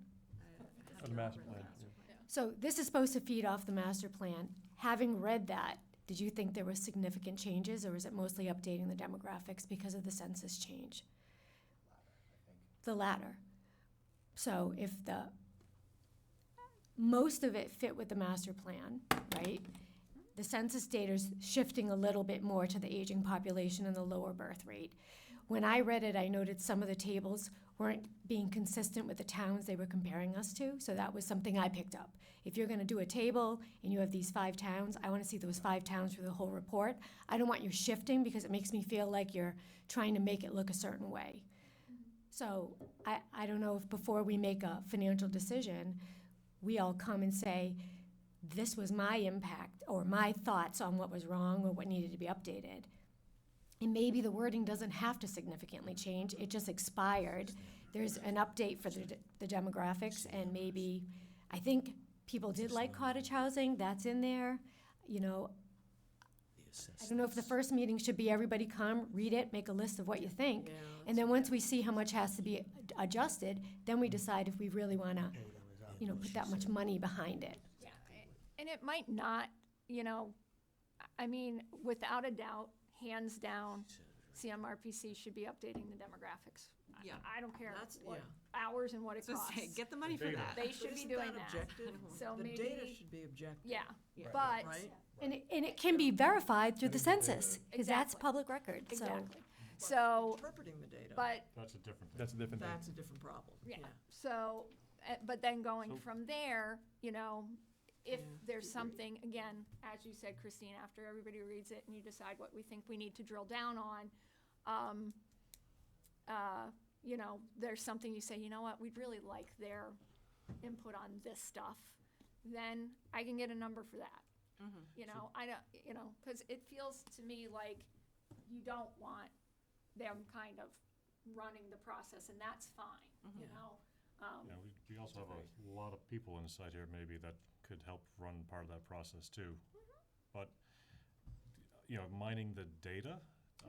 The master plan. yeah. So this is supposed to feed off the master plan. Having read that, did you think there were significant changes, or is it mostly updating the demographics because of the census change? The latter. So if most of it fit with the master plan, right? The census data's shifting a little bit more to the aging population and the lower birth rate. When I read it, I noted some of the tables weren't being consistent with the towns they were comparing us to, so that was something I picked up. If you're gonna do a table and you have these 5 towns, I wanna see those 5 towns through the whole report. I don't want you shifting, because it makes me feel like you're trying to make it look a certain way. So I don't know if before we make a financial decision, we all come and say, this was my impact or my thoughts on what was wrong or what needed to be updated. And maybe the wording doesn't have to significantly change, it just expired. There's an update for the demographics, and maybe, I think people did like cottage housing, that's in there. You know, I don't know if the first meeting should be everybody come, read it, make a list of what you think. And then once we see how much has to be adjusted, then we decide if we really wanna, put that much money behind it. Yeah, and it might not, I mean, without a doubt, hands down, CMRPC should be updating the demographics. Yeah. I don't care That's- what yeah. hours and what it So costs. say, get the money for that. They should be Isn't doing that that. objective? So The maybe, data should be objective. yeah, Yeah. but, Right? And it can be verified through the census, because that's Exactly. public record, so. exactly. So, Interpreting the data. but, That's a different thing. That's a different thing. That's a different problem. yeah, so, but then going So- from there, if Yeah. there's something, again, as you said, Christine, after everybody reads it and you decide what we think we need to drill down on, there's something you say, you know what, we'd really like their input on this stuff, then I can get a number for that. I don't, because it feels to me like you don't want them kind of running the process, and that's fine, you know? Yeah, we also have a lot of people inside here maybe that could help run part of that process too. But, mining the data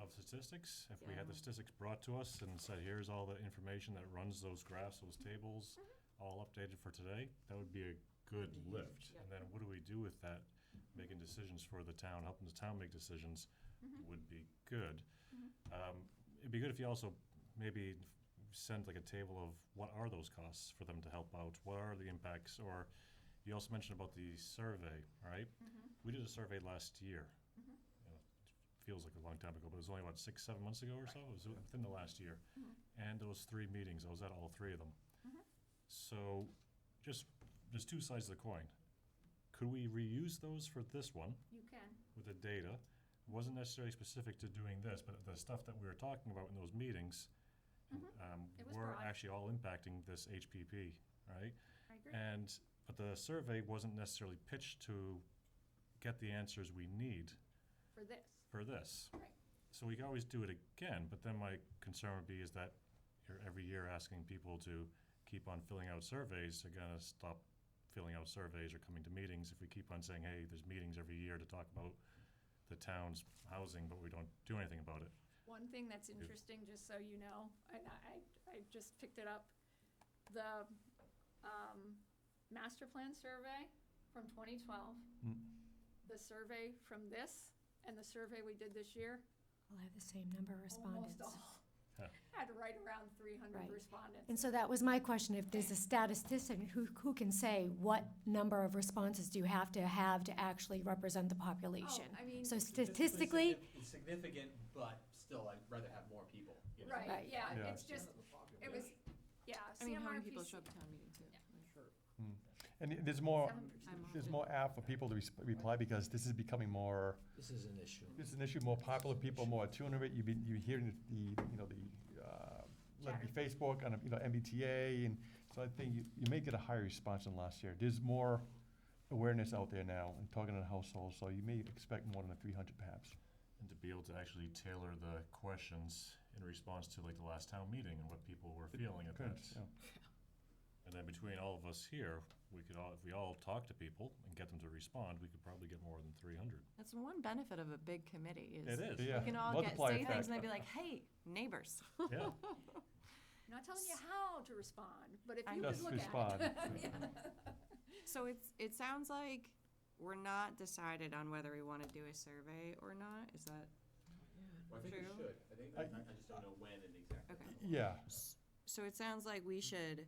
of statistics, if we had the statistics brought to us and said, here's all the information that runs those graphs, those tables, all updated for today, that would be a good lift. And then what do we do with that making decisions for the town, helping the town make decisions would be good. It'd be good if you also maybe send like a table of what are those costs for them to help out, what are the impacts, or you also mentioned about the survey, right? We did a survey last year. You know, it feels like a long time ago, but it was only, what, 6-7 months ago or so? It was within the last year. And those 3 meetings, I was at all 3 of them. So just, there's 2 sides of the coin. Could we reuse those for this one You can. with the data? It wasn't necessarily specific to doing this, but the stuff that we were talking about in those meetings It was were broad. actually all impacting this HPP, right? I agree. But the survey wasn't necessarily pitched to get the answers we need For this. for this. Right. So we can always do it again, but then my concern would be is that you're every year asking people to keep on filling out surveys, they're gonna stop filling out surveys or coming to meetings if we keep on saying, hey, there's meetings every year to talk about the town's housing, but we don't do anything about it. One thing that's interesting, just so you know, I just picked it up, the master plan survey from 2012, the survey from this, and the survey we did this year, We'll have the same number of respondents. almost all had right around 300 Right. respondents. And so that was my question, if there's a statistician who can say what number of responses do you have to actually represent the population? I mean- So statistically, It's significant, but still, I'd rather have more people. You know? Right, yeah, Yeah. it's just, it was, yeah. I mean, how many CMRPC people show up at town meeting too? And there's more, 7%. there's more apt for people to reply because this is becoming more, This is an issue. this is an issue, more popular people, more attuned to it. You're hearing let it be Facebook, on, MBTA, and so I think you may get a higher response than last year. There's more awareness out there now and talking to households, so you may expect more than 300 perhaps. And to be able to actually tailor the questions in response to like the last town meeting and what people were feeling at that. Yeah. And then between all of us here, we could all, if we all talk to people and get them to respond, we could probably get more than 300. That's one benefit of a big committee is It is. Yeah. we can all Multiplier say things effect. and they'd be like, hey, neighbors. Yeah. Not telling you how to respond, but if I you know. could Just look respond. at it. Yeah. So it sounds like we're not decided on whether we want to do a survey or not. Is that Well, I think we True. should. I think, I just don't know when and exactly. okay? Yeah, So it sounds like we should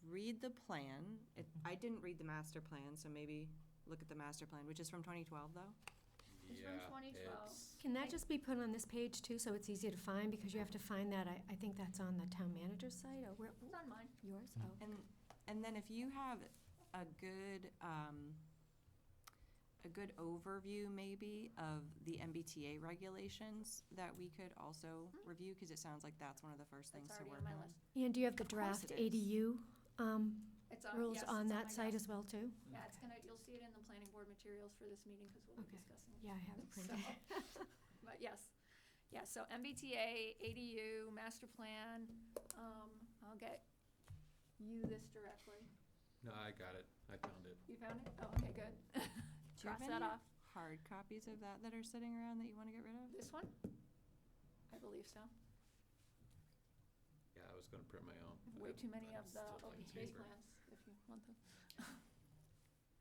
read the plan. I didn't read the master plan, so maybe look at the master plan, which is from 2012 though. It's from Yeah, 2012. it's- can that just be put on this page too, so it's easier to find, because you have to find that, I think that's on the town manager's site, or where, It's on mine. yours? Oh. And then if you have a good overview maybe of the MBTA regulations that we could also review, because it sounds like that's one of the first things That's to already work on my on. list. And do you have the Of course draft it is. ADU It's on, rules yes, on it's that my site desk. as well too? Yeah, you'll see it in the planning board materials for this meeting, because we'll be Okay. discussing it. Yeah, I have it So, printed. But yes, yeah, so MBTA, ADU, master plan, I'll get you this directly. No, I got it. I found it. You found it? Oh, okay, good. Do you Cross have that any off. hard copies of that are sitting around that you want to get rid of? This one? I believe so. Yeah, I was gonna print my own. but Way I- too many I of the still like open space paper. plans, if you want them.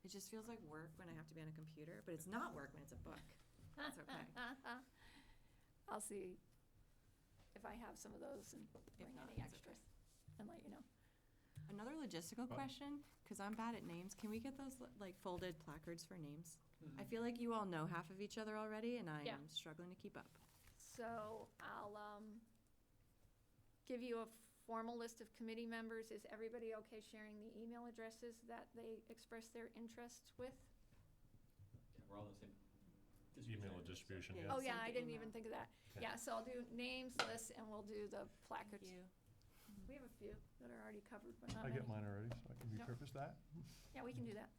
It just feels like work when I have to be on a computer, but it's not work when it's a book. That's okay. I'll see if I have some of those and bring not, any it's extras and let you know. Another logistical question, because I'm bad at names, can we get those like folded placards for names? I feel like you all know half of each other already, and I Yeah. am struggling to keep up. So I'll give you a formal list of committee members. Is everybody okay sharing the email addresses that they express their interest with? Yeah, we're all in the same. Email distribution, Yeah, yeah. Oh, send yeah, the I didn't email. even think of that. Okay. Yeah, so I'll do names, lists, and we'll do the placards. Thank you. We have a few that are already covered, but not I many. get mine already, so I can Yep. repurpose that. Yeah, we can do that.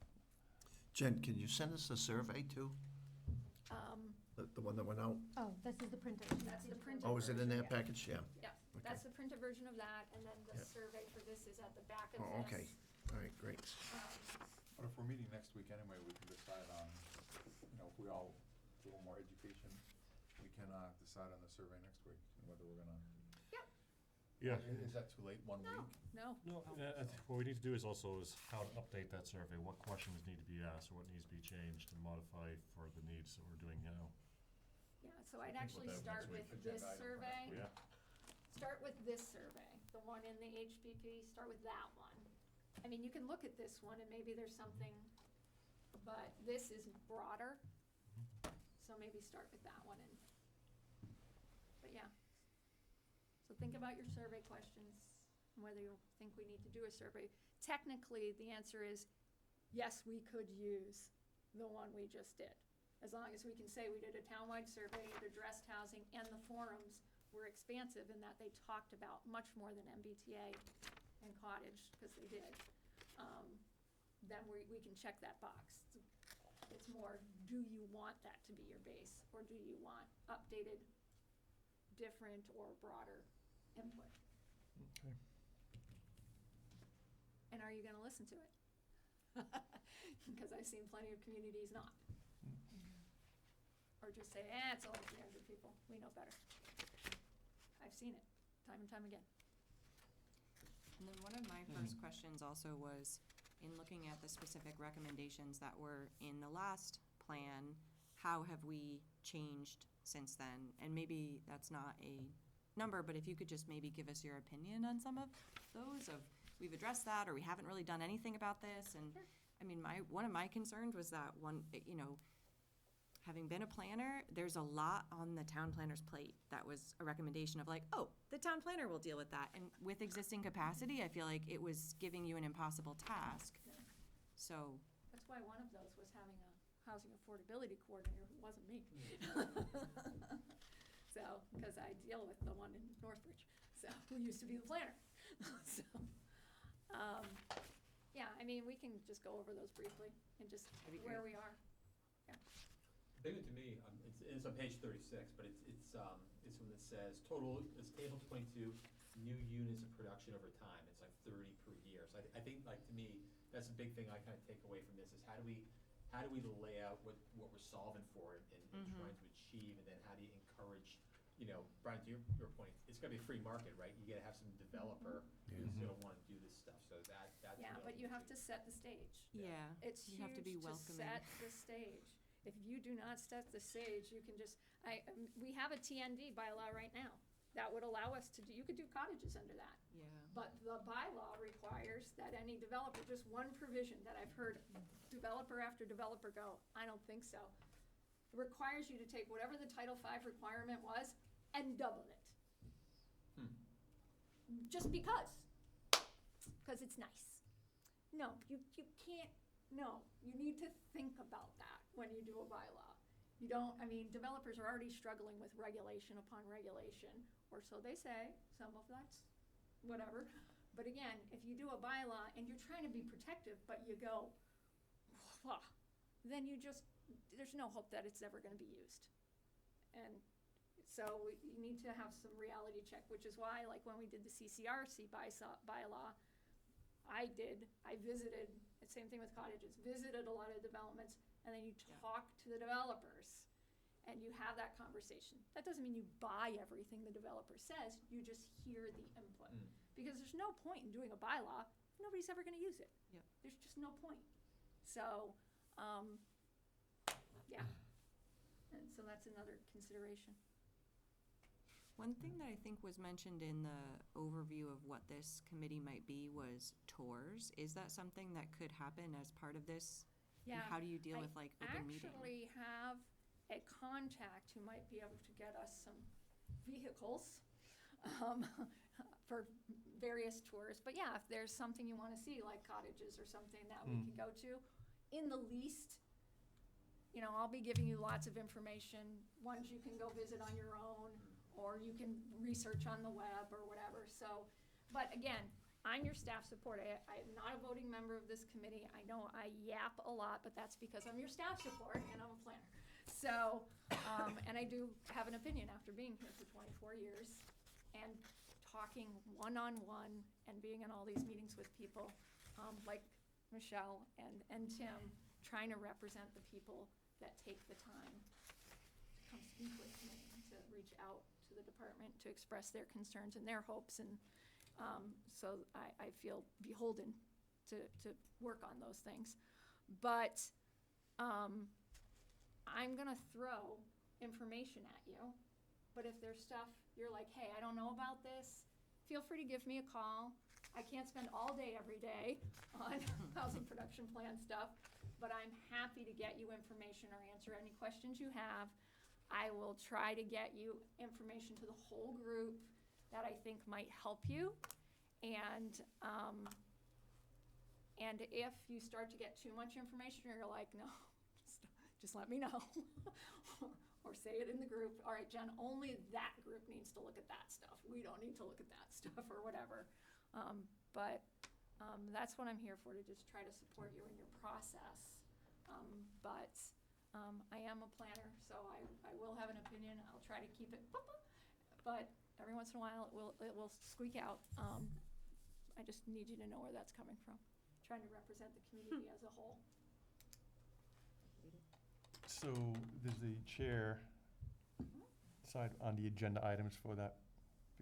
Jen, can you send us a survey too? The one that went out? Oh, this is the printed. That's the printed Oh, is it in version, that yeah. package? Yeah. Yeah, Okay. that's the printed version of that, and then the Yeah. survey for this is at the back of this. Oh, okay. All right, great. But if we're meeting next week anyway, we can decide on, if we all do a little more education, we can decide on the survey next week, and whether we're gonna. Yep. Yeah. Is that too late, 1 week? No. No, I think what we need to do is also is how to update that survey, what questions need to be asked, or what needs to be changed and modified for the needs that we're doing now. Yeah, so I'd Think actually about that start next with week. this survey. Yeah. Start with this survey, the one in the HPP, start with that one. I mean, you can look at this one and maybe there's something, but this is broader. So maybe start with that one and, but yeah. So think about your survey questions, and whether you think we need to do a survey. Technically, the answer is, yes, we could use the one we just did. As long as we can say we did a townwide survey, it addressed housing, and the forums were expansive in that they talked about much more than MBTA and cottage, because they did. Then we can check that box. It's more, do you want that to be your base, or do you want updated, different, or broader input? Okay. And are you gonna listen to it? Because I've seen plenty of communities not. Or just say, it's all 300 people, we know better. I've seen it, time and time again. And then one of my first questions also was, in looking at the specific recommendations that were in the last plan, how have we changed since then? And maybe that's not a number, but if you could just maybe give us your opinion on some of those, of we've addressed that, or we haven't really done anything about this. And I mean, one of my concerns was that having been a planner, there's a lot on the town planner's plate. That was a recommendation of like, oh, the town planner will deal with that. And with existing capacity, I feel like it was giving you an impossible task. So. That's why one of those was having a housing affordability coordinator who wasn't me. So, because I deal with the one in Northbridge, so, who used to be the planner. So, yeah, I mean, we can just go over those briefly and just That'd be where great. we are. Yeah. Big one to me, it's on page 36, but it's one that says it's table 22, new units of production over time. It's like 30 per year. So I think, like, to me, that's a big thing I kind of take away from this is how do we lay out what we're solving for and trying to achieve, and then how do you encourage, Brian, to your point, it's gonna be a free market, right? You gotta have some developer who's gonna wanna do this stuff, so that's. Yeah, but you have to set the stage. Yeah. It's You have to be huge to welcoming. set the stage. If you do not set the stage, you can just, we have a TND bylaw right now that would allow us to do, you could do cottages under that. Yeah. But the bylaw requires that any developer, just one provision that I've heard developer after developer go, I don't think so. It requires you to take whatever the Title V requirement was and double it. Just because it's nice. No, you can't, no, you need to think about that when you do a bylaw. You don't, developers are already struggling with regulation upon regulation, or so they say, some of that's whatever. But again, if you do a bylaw and you're trying to be protective, but you go, "Wah," then there's no hope that it's ever gonna be used. And so you need to have some reality check, which is why, like, when we did the CCRC bylaw, I visited, same thing with cottages, visited a lot of developments, and then you talk to the developers, and you have that conversation. That doesn't mean you buy everything the developer says, you just hear the input. Because there's no point in doing a bylaw if nobody's ever gonna use it. Yep. There's just no point. So, yeah. And so that's another consideration. One thing that I think was mentioned in the overview of what this committee might be was tours. Is that something that could happen as part of this? And Yeah. how do you deal with like open meeting? I actually have a contact who might be able to get us some vehicles for various tours. But yeah, if there's something you wanna see, like cottages or something that we can go to, in the least, I'll be giving you lots of information, ones you can go visit on your own, or you can research on the web or whatever. So, but again, I'm your staff support. I am not a voting member of this committee. I know I yap a lot, but that's because I'm your staff support and I'm a planner. So, and I do have an opinion after being here for 24 years and talking one-on-one and being in all these meetings with people, like Michelle and Tim, trying to represent the people that take the time to come speak with me, to reach out to to the department to express their concerns and their hopes, and so I feel beholden to work on those things. But I'm gonna throw information at you, but if there's stuff you're like, hey, I don't know about this, feel free to give me a call. I can't spend all day every day on housing production plan stuff, but I'm happy to get you information or answer any questions you have. I will try to get you information to the whole group that I think might help you. And if you start to get too much information, or you're like, no, just let me know. Or say it in the group, all right, Jen, only that group needs to look at that stuff. We don't need to look at that stuff, or whatever. But that's what I'm here for, to just try to support you in your process. But I am a planner, so I will have an opinion. I'll try to keep it, but every once in a while it will squeak out. I just need you to know where that's coming from. Trying to represent the community as a whole. So there's the chair side on the agenda items for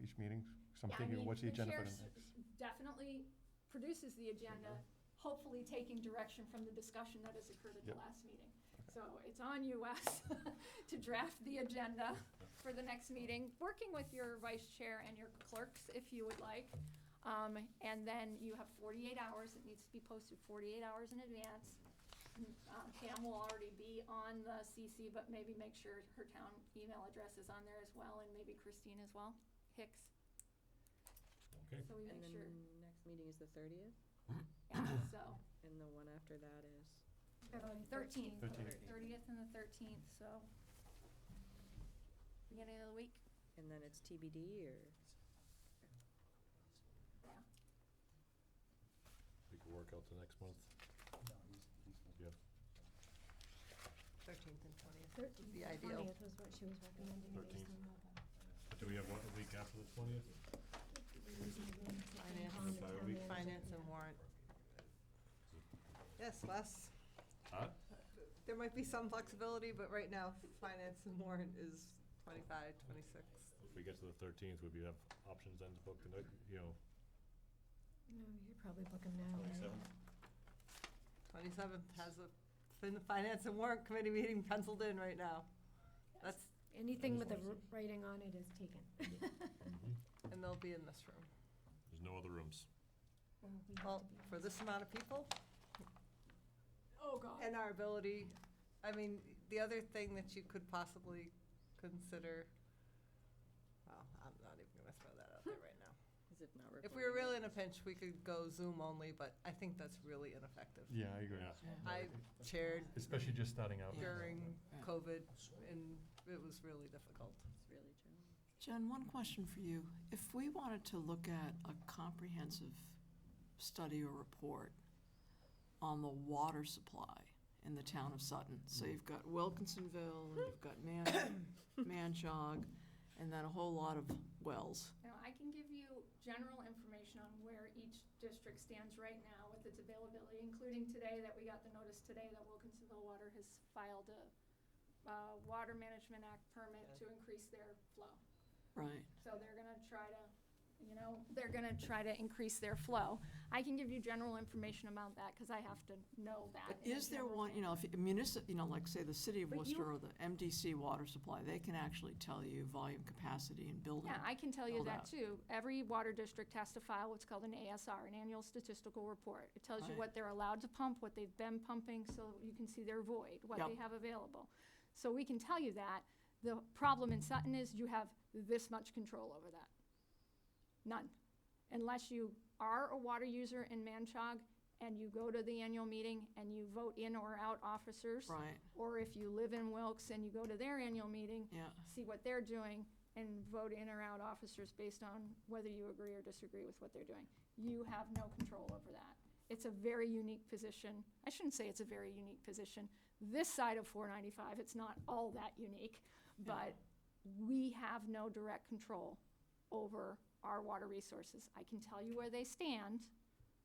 each meeting. So I'm Yeah, I thinking, mean, what's the agenda for the chair next? definitely produces the agenda, hopefully taking direction from the discussion that has occurred at the Yep. last meeting. So it's on you, Wes, to draft the agenda for the next meeting, working with your vice chair and your clerks if you would like. And then you have 48 hours. It needs to be posted 48 hours in advance. Pam will already be on the CC, but maybe make sure her town email address is on there as well, and maybe Christine as well, Hicks. Okay. So we And make then sure, next meeting is the 30th, yeah, so, and the one after that is? February 13th, 13th. 30th and the 13th, so, beginning of the week, And then it's TBD, or? yeah. We could work out the next month. Yeah. 13th and 20th. 13th, The ideal. 20th was what she was recommending based 13th. on all Do we have one a week after the 20th? Finance, finance and warrant. Yes, Les? Huh? There might be some flexibility, but right now, finance and warrant is 25, 26. If we get to the 13th, would we have options then to book the night, No, you could probably book them now, right? 27th has a finance and warrant committee meeting penciled in right now. That's, Anything with the writing on it is taken. and they'll be in this room. There's no other rooms. Well, we have Well, to be on for this amount of people, Oh, God. and our ability, I mean, the other thing that you could possibly consider, well, I'm not even gonna throw that out there right now. Is it not recorded? If we were really in a pinch, we could go Zoom only, but I think that's really ineffective. Yeah, I agree. Yeah. I chaired Especially just starting out. during COVID, and it was really difficult. It's really challenging. Jen, one question for you. If we wanted to look at a comprehensive study or report on the water supply in the town of Sutton, so you've got Wilkinsonville, and you've got Manchog, and then a whole lot of wells. Now, I can give you general information on where each district stands right now with its availability, including today that we got the notice today that Wilkinsonville Water has filed a Water Management Act permit to increase their flow. Right. So they're gonna try to, increase their flow. I can give you general information about that, because I have to know that. But in a is there general one, manner. if municipal, like say the city of But you- Worcester or the MDC water supply, they can actually tell you volume capacity and building. Yeah, I can tell you build that out. too. Every water district has to file what's called an ASR, an annual statistical report. It tells you Right. what they're allowed to pump, what they've been pumping, so you can see their void, what they Yep. have available. So we can tell you that. The problem in Sutton is you have this much control over that. None. Unless you are a water user in Manchog and you go to the annual meeting and you vote in or out officers. Right, Or if you live in Wilkes and you go to their annual meeting, yeah. see what they're doing, and vote in or out officers based on whether you agree or disagree with what they're doing. You have no control over that. It's a very unique position. I shouldn't say it's a very unique position. This side of 495, it's not all that unique, but we have no direct control over our water resources. I can tell you where they stand,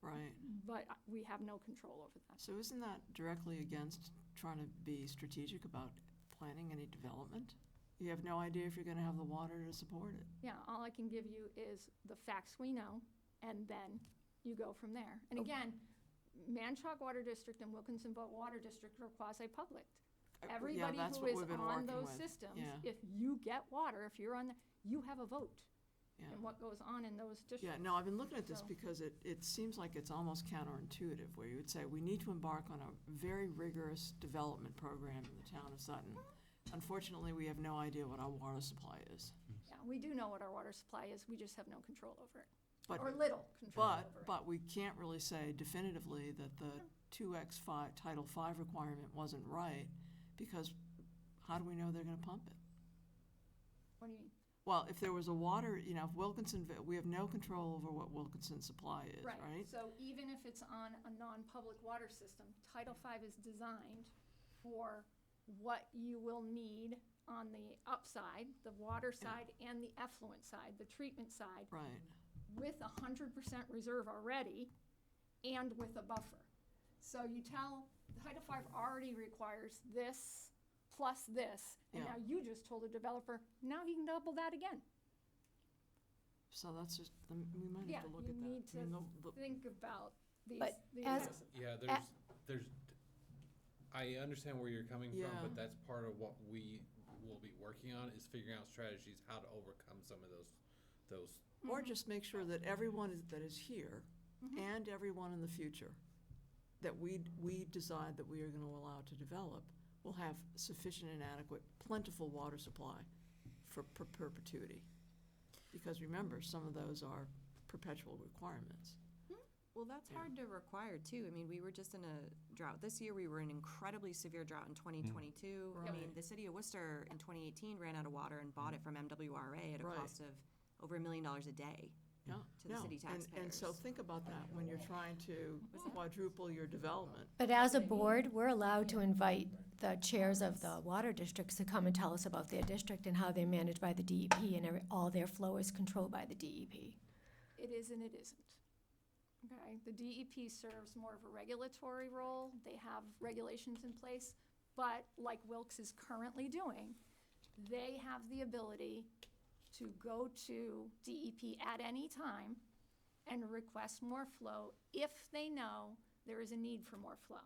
Right. but we have no control over that. So isn't that directly against trying to be strategic about planning any development? You have no idea if you're gonna have the water to support it. Yeah, all I can give you is the facts we know, and then you go from there. And Oh. again, Manchac Water District and Wilkinsonville Water District are quasi-public. Yeah, Everybody that's who what is we've been on working those with. systems, Yeah. if you get water, if you're on, you have a vote Yeah. in what goes on in those districts. Yeah, no, I've been looking at this So- because it seems like it's almost counterintuitive, where you would say, we need to embark on a very rigorous development program in the town of Sutton. Unfortunately, we have no idea what our water supply is. Yeah, we do know what our water supply is, we just have no control over it. But- Or little control over it. But we can't really say definitively that the 2X5, Title V requirement wasn't right, because how do we know they're gonna pump it? What do you mean? Well, if there was a water, if Wilkinson, we have no control over what Wilkinson Supply is, right? So even if it's on a non-public water system, Title V is designed for what you will need on the upside, the water side and the effluent side, the treatment side, Right. with 100% reserve already and with a buffer. So you tell, Title V already requires this plus this, and Yeah. now you just told the developer, now he can double that again. So that's just, we might Yeah, have to look you at that. need I mean, to think about these. But these as- things. Yeah, there's, I understand where you're coming from, Yeah. but that's part of what we will be working on, is figuring out strategies how to overcome some of those. Or just make sure that everyone that is here Mm-hmm. and everyone in the future that we decide that we are gonna allow to develop will have sufficient and adequate, plentiful water supply for perpetuity. Because remember, some of those are perpetual requirements. Well, that's Yeah. hard to require too. I mean, we were just in a drought this year. We were in incredibly severe drought in 2022. I mean, Right. the city of Worcester in 2018 ran out of water and bought it from MWRA at a Right. cost of over $1 million a day. Yeah, To the no, city and so taxpayers. think about that when you're trying to quadruple your development. But as a board, we're allowed to invite the chairs of the water districts to come and tell us about their district and how they're managed by the DEP, and all their flow is controlled by the DEP. It is and it isn't. Okay, the DEP serves more of a regulatory role. They have regulations in place, but like Wilkes is currently doing, they have the ability to go to DEP at any time and request more flow if they know there is a need for more flow.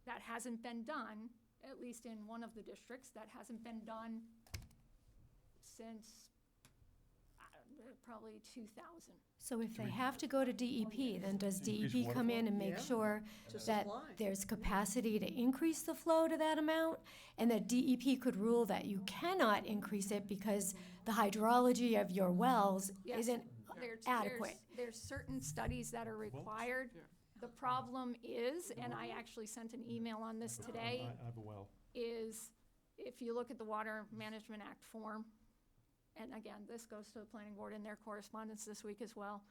That hasn't been done, at least in one of the districts, that hasn't been done since probably 2000. So if they have to go to DEP, then does Increase DEP come in and make Yeah. sure To that supply. there's capacity to increase the flow to that amount? And that DEP could rule that you cannot increase it because the hydrology of your wells Yes. isn't adequate? There's certain studies that are required. Yeah. The problem is, and I actually sent an email on this today, I have a well. is if you look at the Water Management Act form, and again, this goes to the planning board in their correspondence this week as well,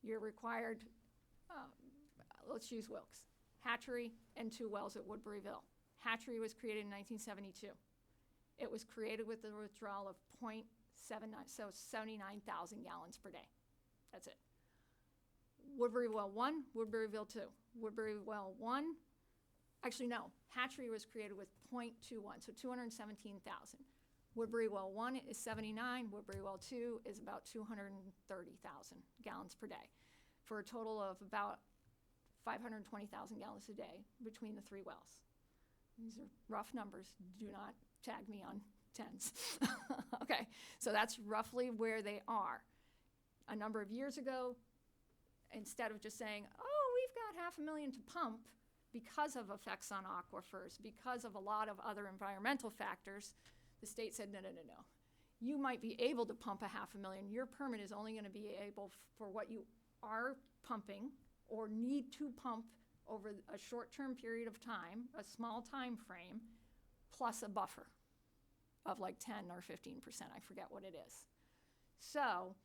you're required, let's use Wilkes, hatchery and 2 wells at Woodburyville. Hatchery was created in 1972. It was created with the withdrawal of .79, so 79,000 gallons per day. That's it. Woodbury Well 1, Woodburyville 2. Woodbury Well 1, actually no, hatchery was created with .21, so 217,000. Woodbury Well 1 is 79, Woodbury Well 2 is about 230,000 gallons per day, for a total of about 520,000 gallons a day between the 3 wells. These are rough numbers, do not tag me on tens. Okay, so that's roughly where they are. A number of years ago, instead of just saying, oh, we've got 500,000 to pump because of effects on aquifers, because of a lot of other environmental factors, the state said, no. You might be able to pump 500,000. Your permit is only gonna be able for what you are pumping or need to pump over a short-term period of time, a small time frame, plus a buffer of like 10 or 15%, I forget what it is. So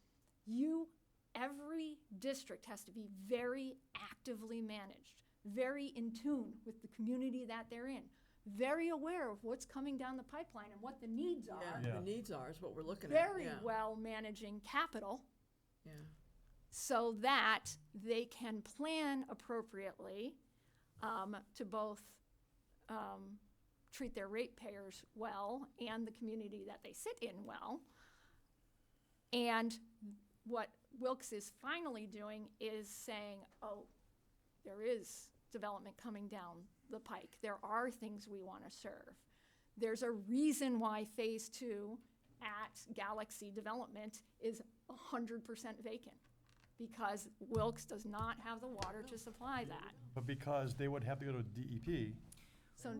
every district has to be very actively managed, very in tune with the community that they're in, very aware of what's coming down the pipeline and what the needs are. Yeah, the needs are is what we're looking at. Very Yeah. well managing capital Yeah. so that they can plan appropriately to both treat their ratepayers well and the community that they sit in well. And what Wilkes is finally doing is saying, oh, there is development coming down the pike. There are things we want to serve. There's a reason why Phase 2 at Galaxy Development is 100% vacant, because Wilkes does not have the water to supply that. But because they would have to go to DEP So,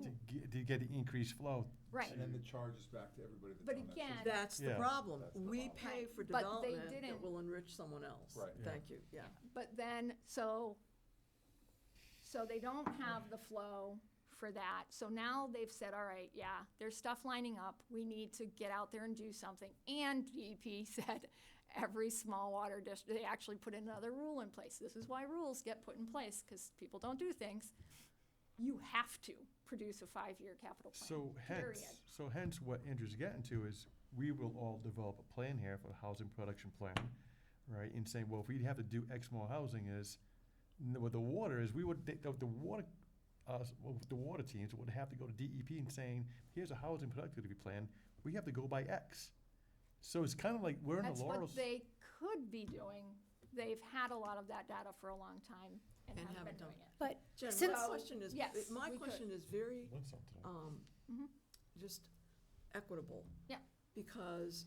to get the increased flow. right. And then the charge is back to everybody that's But on that again- system. That's the Yeah. problem. That's the We problem. pay for But they development that didn't- will enrich someone else. Right. Thank you, yeah. But then, so they don't have the flow for that. So now they've said, all right, yeah, there's stuff lining up. We need to get out there and do something. And DEP said every small water district, they actually put another rule in place. This is why rules get put in place, because people don't do things. You have to produce a 5-year capital plan, So period. hence what Andrew's getting to is, we will all develop a plan here for a housing production plan, right? And saying, well, if we have to do X more housing is, with the water is, we would, the water teams would have to go to DEP and saying, here's a housing productivity plan, we have to go by X. So it's kind of like, we're in the That's laurels. what they could be doing. They've had a lot of that data for a long time and And haven't haven't been done doing it. But Jen, since, my question is, Yes, my we could. question is very, Learned something today. just equitable. Yeah. Because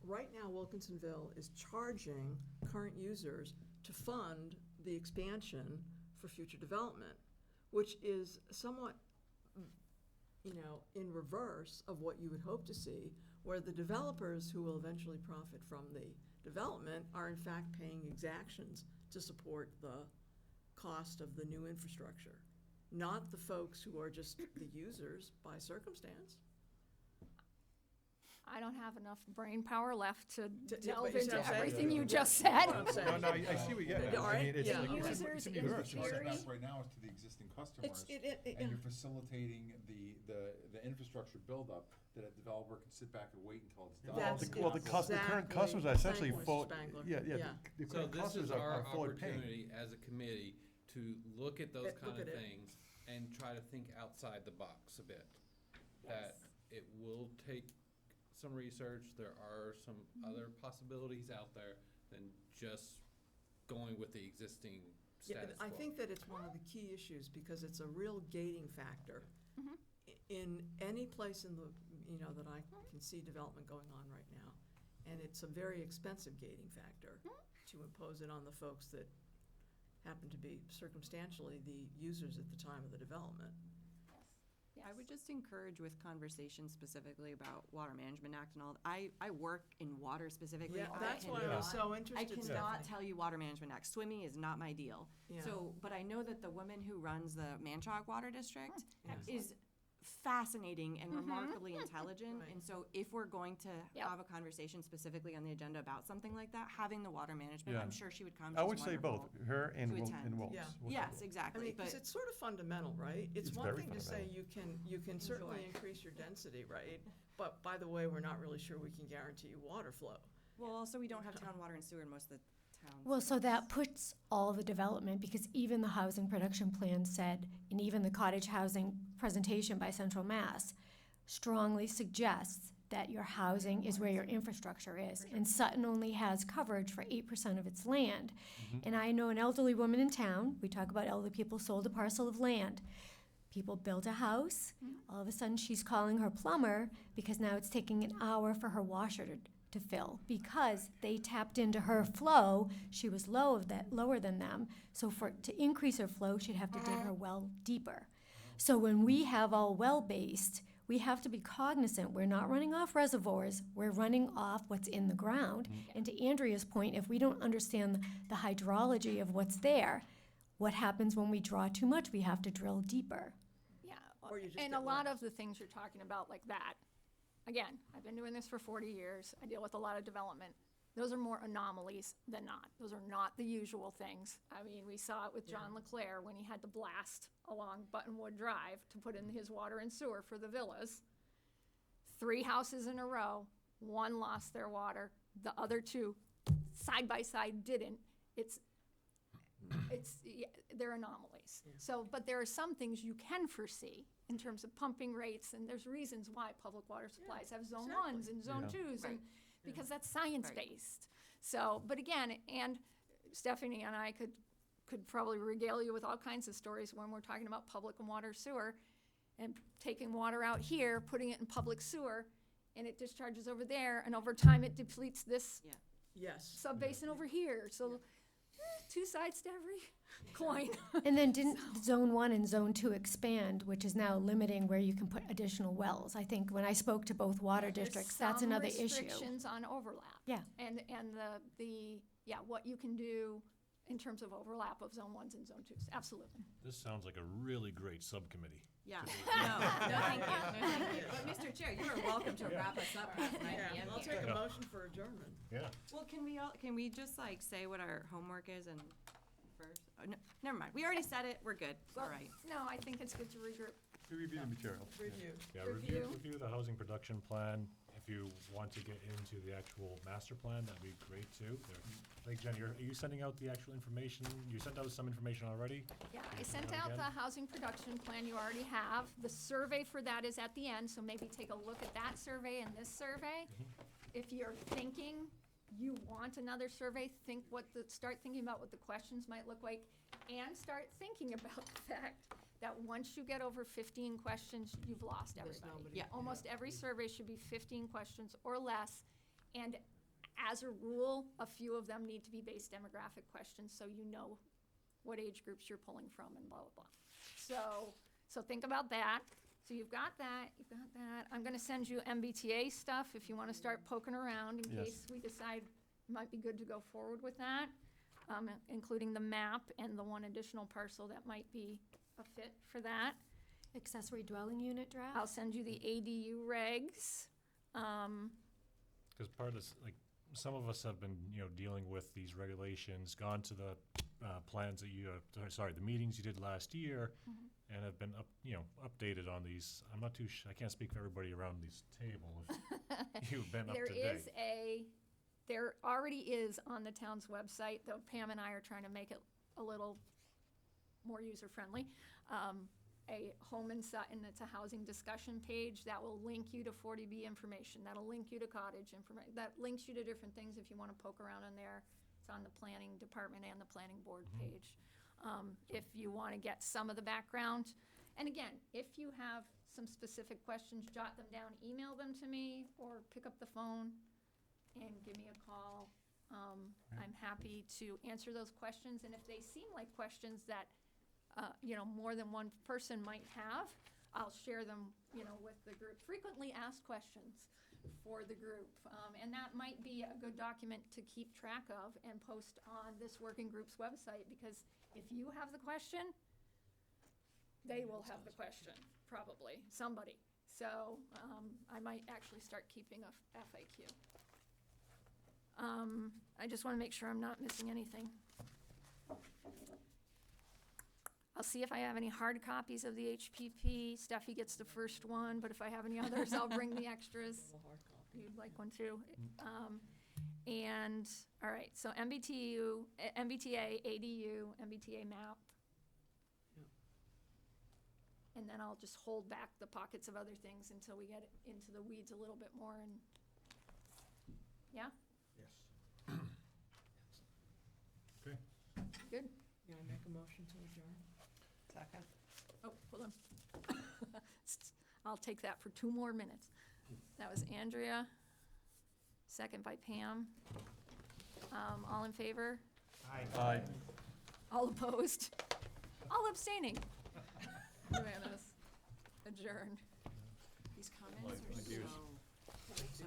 right now Wilkinsonville is charging current users to fund the expansion for future development, which is somewhat, in reverse of what you would hope to see, where the developers who will eventually profit from the development are in fact paying exactions to support the cost of the new infrastructure, not the folks who are just the users by circumstance. I don't have enough brain power left to yeah, delve but you see into what I'm saying? everything you Yeah. just said. That's what I'm saying. No, I see what you're getting at. All I mean, right, it's yeah. like- Users it can be in reversed. Your theory- setback right now is to the existing customers, and you're facilitating the infrastructure buildup that a developer can sit back and wait until it's done. That's The current exactly- customers are essentially thank you, Mr. full, Spangler. yeah, Yeah. the So current this customers is are our forward paying. opportunity as a committee to look at those Look kind of at it. things and try to think outside the box a bit. That it will take some research, there are some other possibilities out there than just going with the existing Yeah, status and I quo. think that it's one of the key issues, because it's a real gating factor. In any place in the, that I can see development going on right now. And it's a very expensive gating factor to impose it on the folks that happen to be circumstantially the users at the time of the development. I would just encourage with conversation specifically about Water Management Act and all. I work in water specifically. Yeah, I that's why I cannot- was so I interested, cannot Stephanie. tell you Water Management Act. Swimming is not my deal. Yeah. So, but I know that the woman who runs the Manchac Water District is fascinating and remarkably intelligent. Right. And so if we're going to Yep. have a conversation specifically on the agenda about something like that, having the water management, Yeah. I'm sure she would come. I She's would say both, wonderful her and to Wil- attend. and Wilkes. Yeah. Wilkes. Yes, I exactly. mean, because But it's sort of fundamental, right? It's It's one very thing to say fundamental. you can certainly Enjoy. increase your density, right? But by the way, we're not really sure we can guarantee you water flow. well, also we don't have town water and sewer in most of the towns. well, so that puts all the development, because even the housing production plan said, and even the cottage housing presentation by Central Mass strongly suggests that your housing is where your infrastructure is. And Sutton only has coverage for 8% of its land. And I know an elderly woman in town, we talk about elderly people sold a parcel of land. People built a house, all of a sudden she's calling her plumber because now it's taking an hour for her washer to fill, because they tapped into her flow. She was lower than them, so to increase her flow, she'd have to dig her well deeper. So when we have all well-based, we have to be cognizant, we're not running off reservoirs, we're running off what's in the ground. And to Andrea's point, if we don't understand the hydrology of what's there, what happens when we draw too much? We have to drill deeper. Yeah, Or you just and get a lot wet. of the things you're talking about like that, again, I've been doing this for 40 years. I deal with a lot of development. Those are more anomalies than not. Those are not the usual things. I mean, we saw it with John Leclerc when he had to blast along Buttonwood Drive to put in his water and sewer for the villas. 3 houses in a row, one lost their water, the other 2 side by side didn't. They're anomalies. So, but there are some things you can foresee, in terms of pumping rates, and there's reasons why public water supplies have zone exactly. ones and zone Yeah. twos, and, Right. because that's science-based. So, but again, and Stephanie and I could probably regale you with all kinds of stories when we're talking about public and water sewer, and taking water out here, putting it in public sewer, and it discharges over there, and over time it depletes this Yes. sub-basin over here, so two sides to every coin. And then didn't Zone 1 and Zone 2 expand, which is now limiting where you can put additional wells? I think when I spoke to both water districts, that's another issue. Some restrictions on overlap. Yeah. And what you can do in terms of overlap of Zone 1s and Zone 2s, absolutely. This sounds like a really great subcommittee. Yeah, no, thank you, no, thank you. But Mr. Chair, you are welcome to wrap us up past 9 Yeah, PM I'll here. take a motion for adjournment. Yeah. Well, can we just like say what our homework is and first? Oh, no, never mind, we already said it, we're good, all right. No, I think it's good to regroup. We review the material. Review. Yeah, Review. review the housing production plan. If you want to get into the actual master plan, that'd be great too. Like Jenny, are you sending out the actual information? You sent out some information already? Yeah, Can I you sent send that out the again? housing production plan you already have. The survey for that is at the end, so maybe take a look at that survey and this survey. If you're thinking you want another survey, start thinking about what the questions might look like, and start thinking about the fact that once you get over 15 questions, you've lost There's everybody. nobody. Yeah, almost every survey should be 15 questions or less, and as a rule, a few of them need to be base demographic questions, so you know what age groups you're pulling from and blah, blah, blah. So think about that. So you've got that. I'm gonna send you MBTA stuff if you wanna start poking around in Yes. case we decide it might be good to go forward with that, including the map and the one additional parcel that might be a fit for that. Accessory dwelling unit draft? I'll send you the ADU regs. Because part of this, like, some of us have been, dealing with these regulations, gone to the plans that the meetings you did last year, and have been updated on these. I'm not too I can't speak for everybody around this table if you've been up to date. There already is on the town's website, though Pam and I are trying to make it a little more user-friendly, a home in Sutton, it's a housing discussion page that will link you to 40B information, that'll link you to cottage information, that links you to different things if you want to poke around in there. It's on the planning department and the planning board page. If you want to get some of the background, and again, if you have some specific questions, jot them down, email them to me, or pick up the phone and give me a call. I'm happy to answer those questions, and if they seem like questions that more than one person might have, I'll share them, with the group. Frequently asked questions for the group, and that might be a good document to keep track of and post on this working group's website, because if you have the question, they will have the question, probably, somebody. So, I might actually start keeping a FAQ. I just want to make sure I'm not missing anything. I'll see if I have any hard copies of the HPP. Steffi gets the first one, but if I have any others, I'll bring the extras. You'd like one too? And, all right, so MBTA, ADU, MBTA map. And then I'll just hold back the pockets of other things until we get into the weeds a little bit more and, yeah? Yes. Okay. Good? Can I make a motion to adjourn? Second. Oh, hold on. I'll take that for 2 more minutes. That was Andrea, second by Pam. All in favor? Aye. All opposed? All abstaining? Unanimous. Adjourned. These comments are so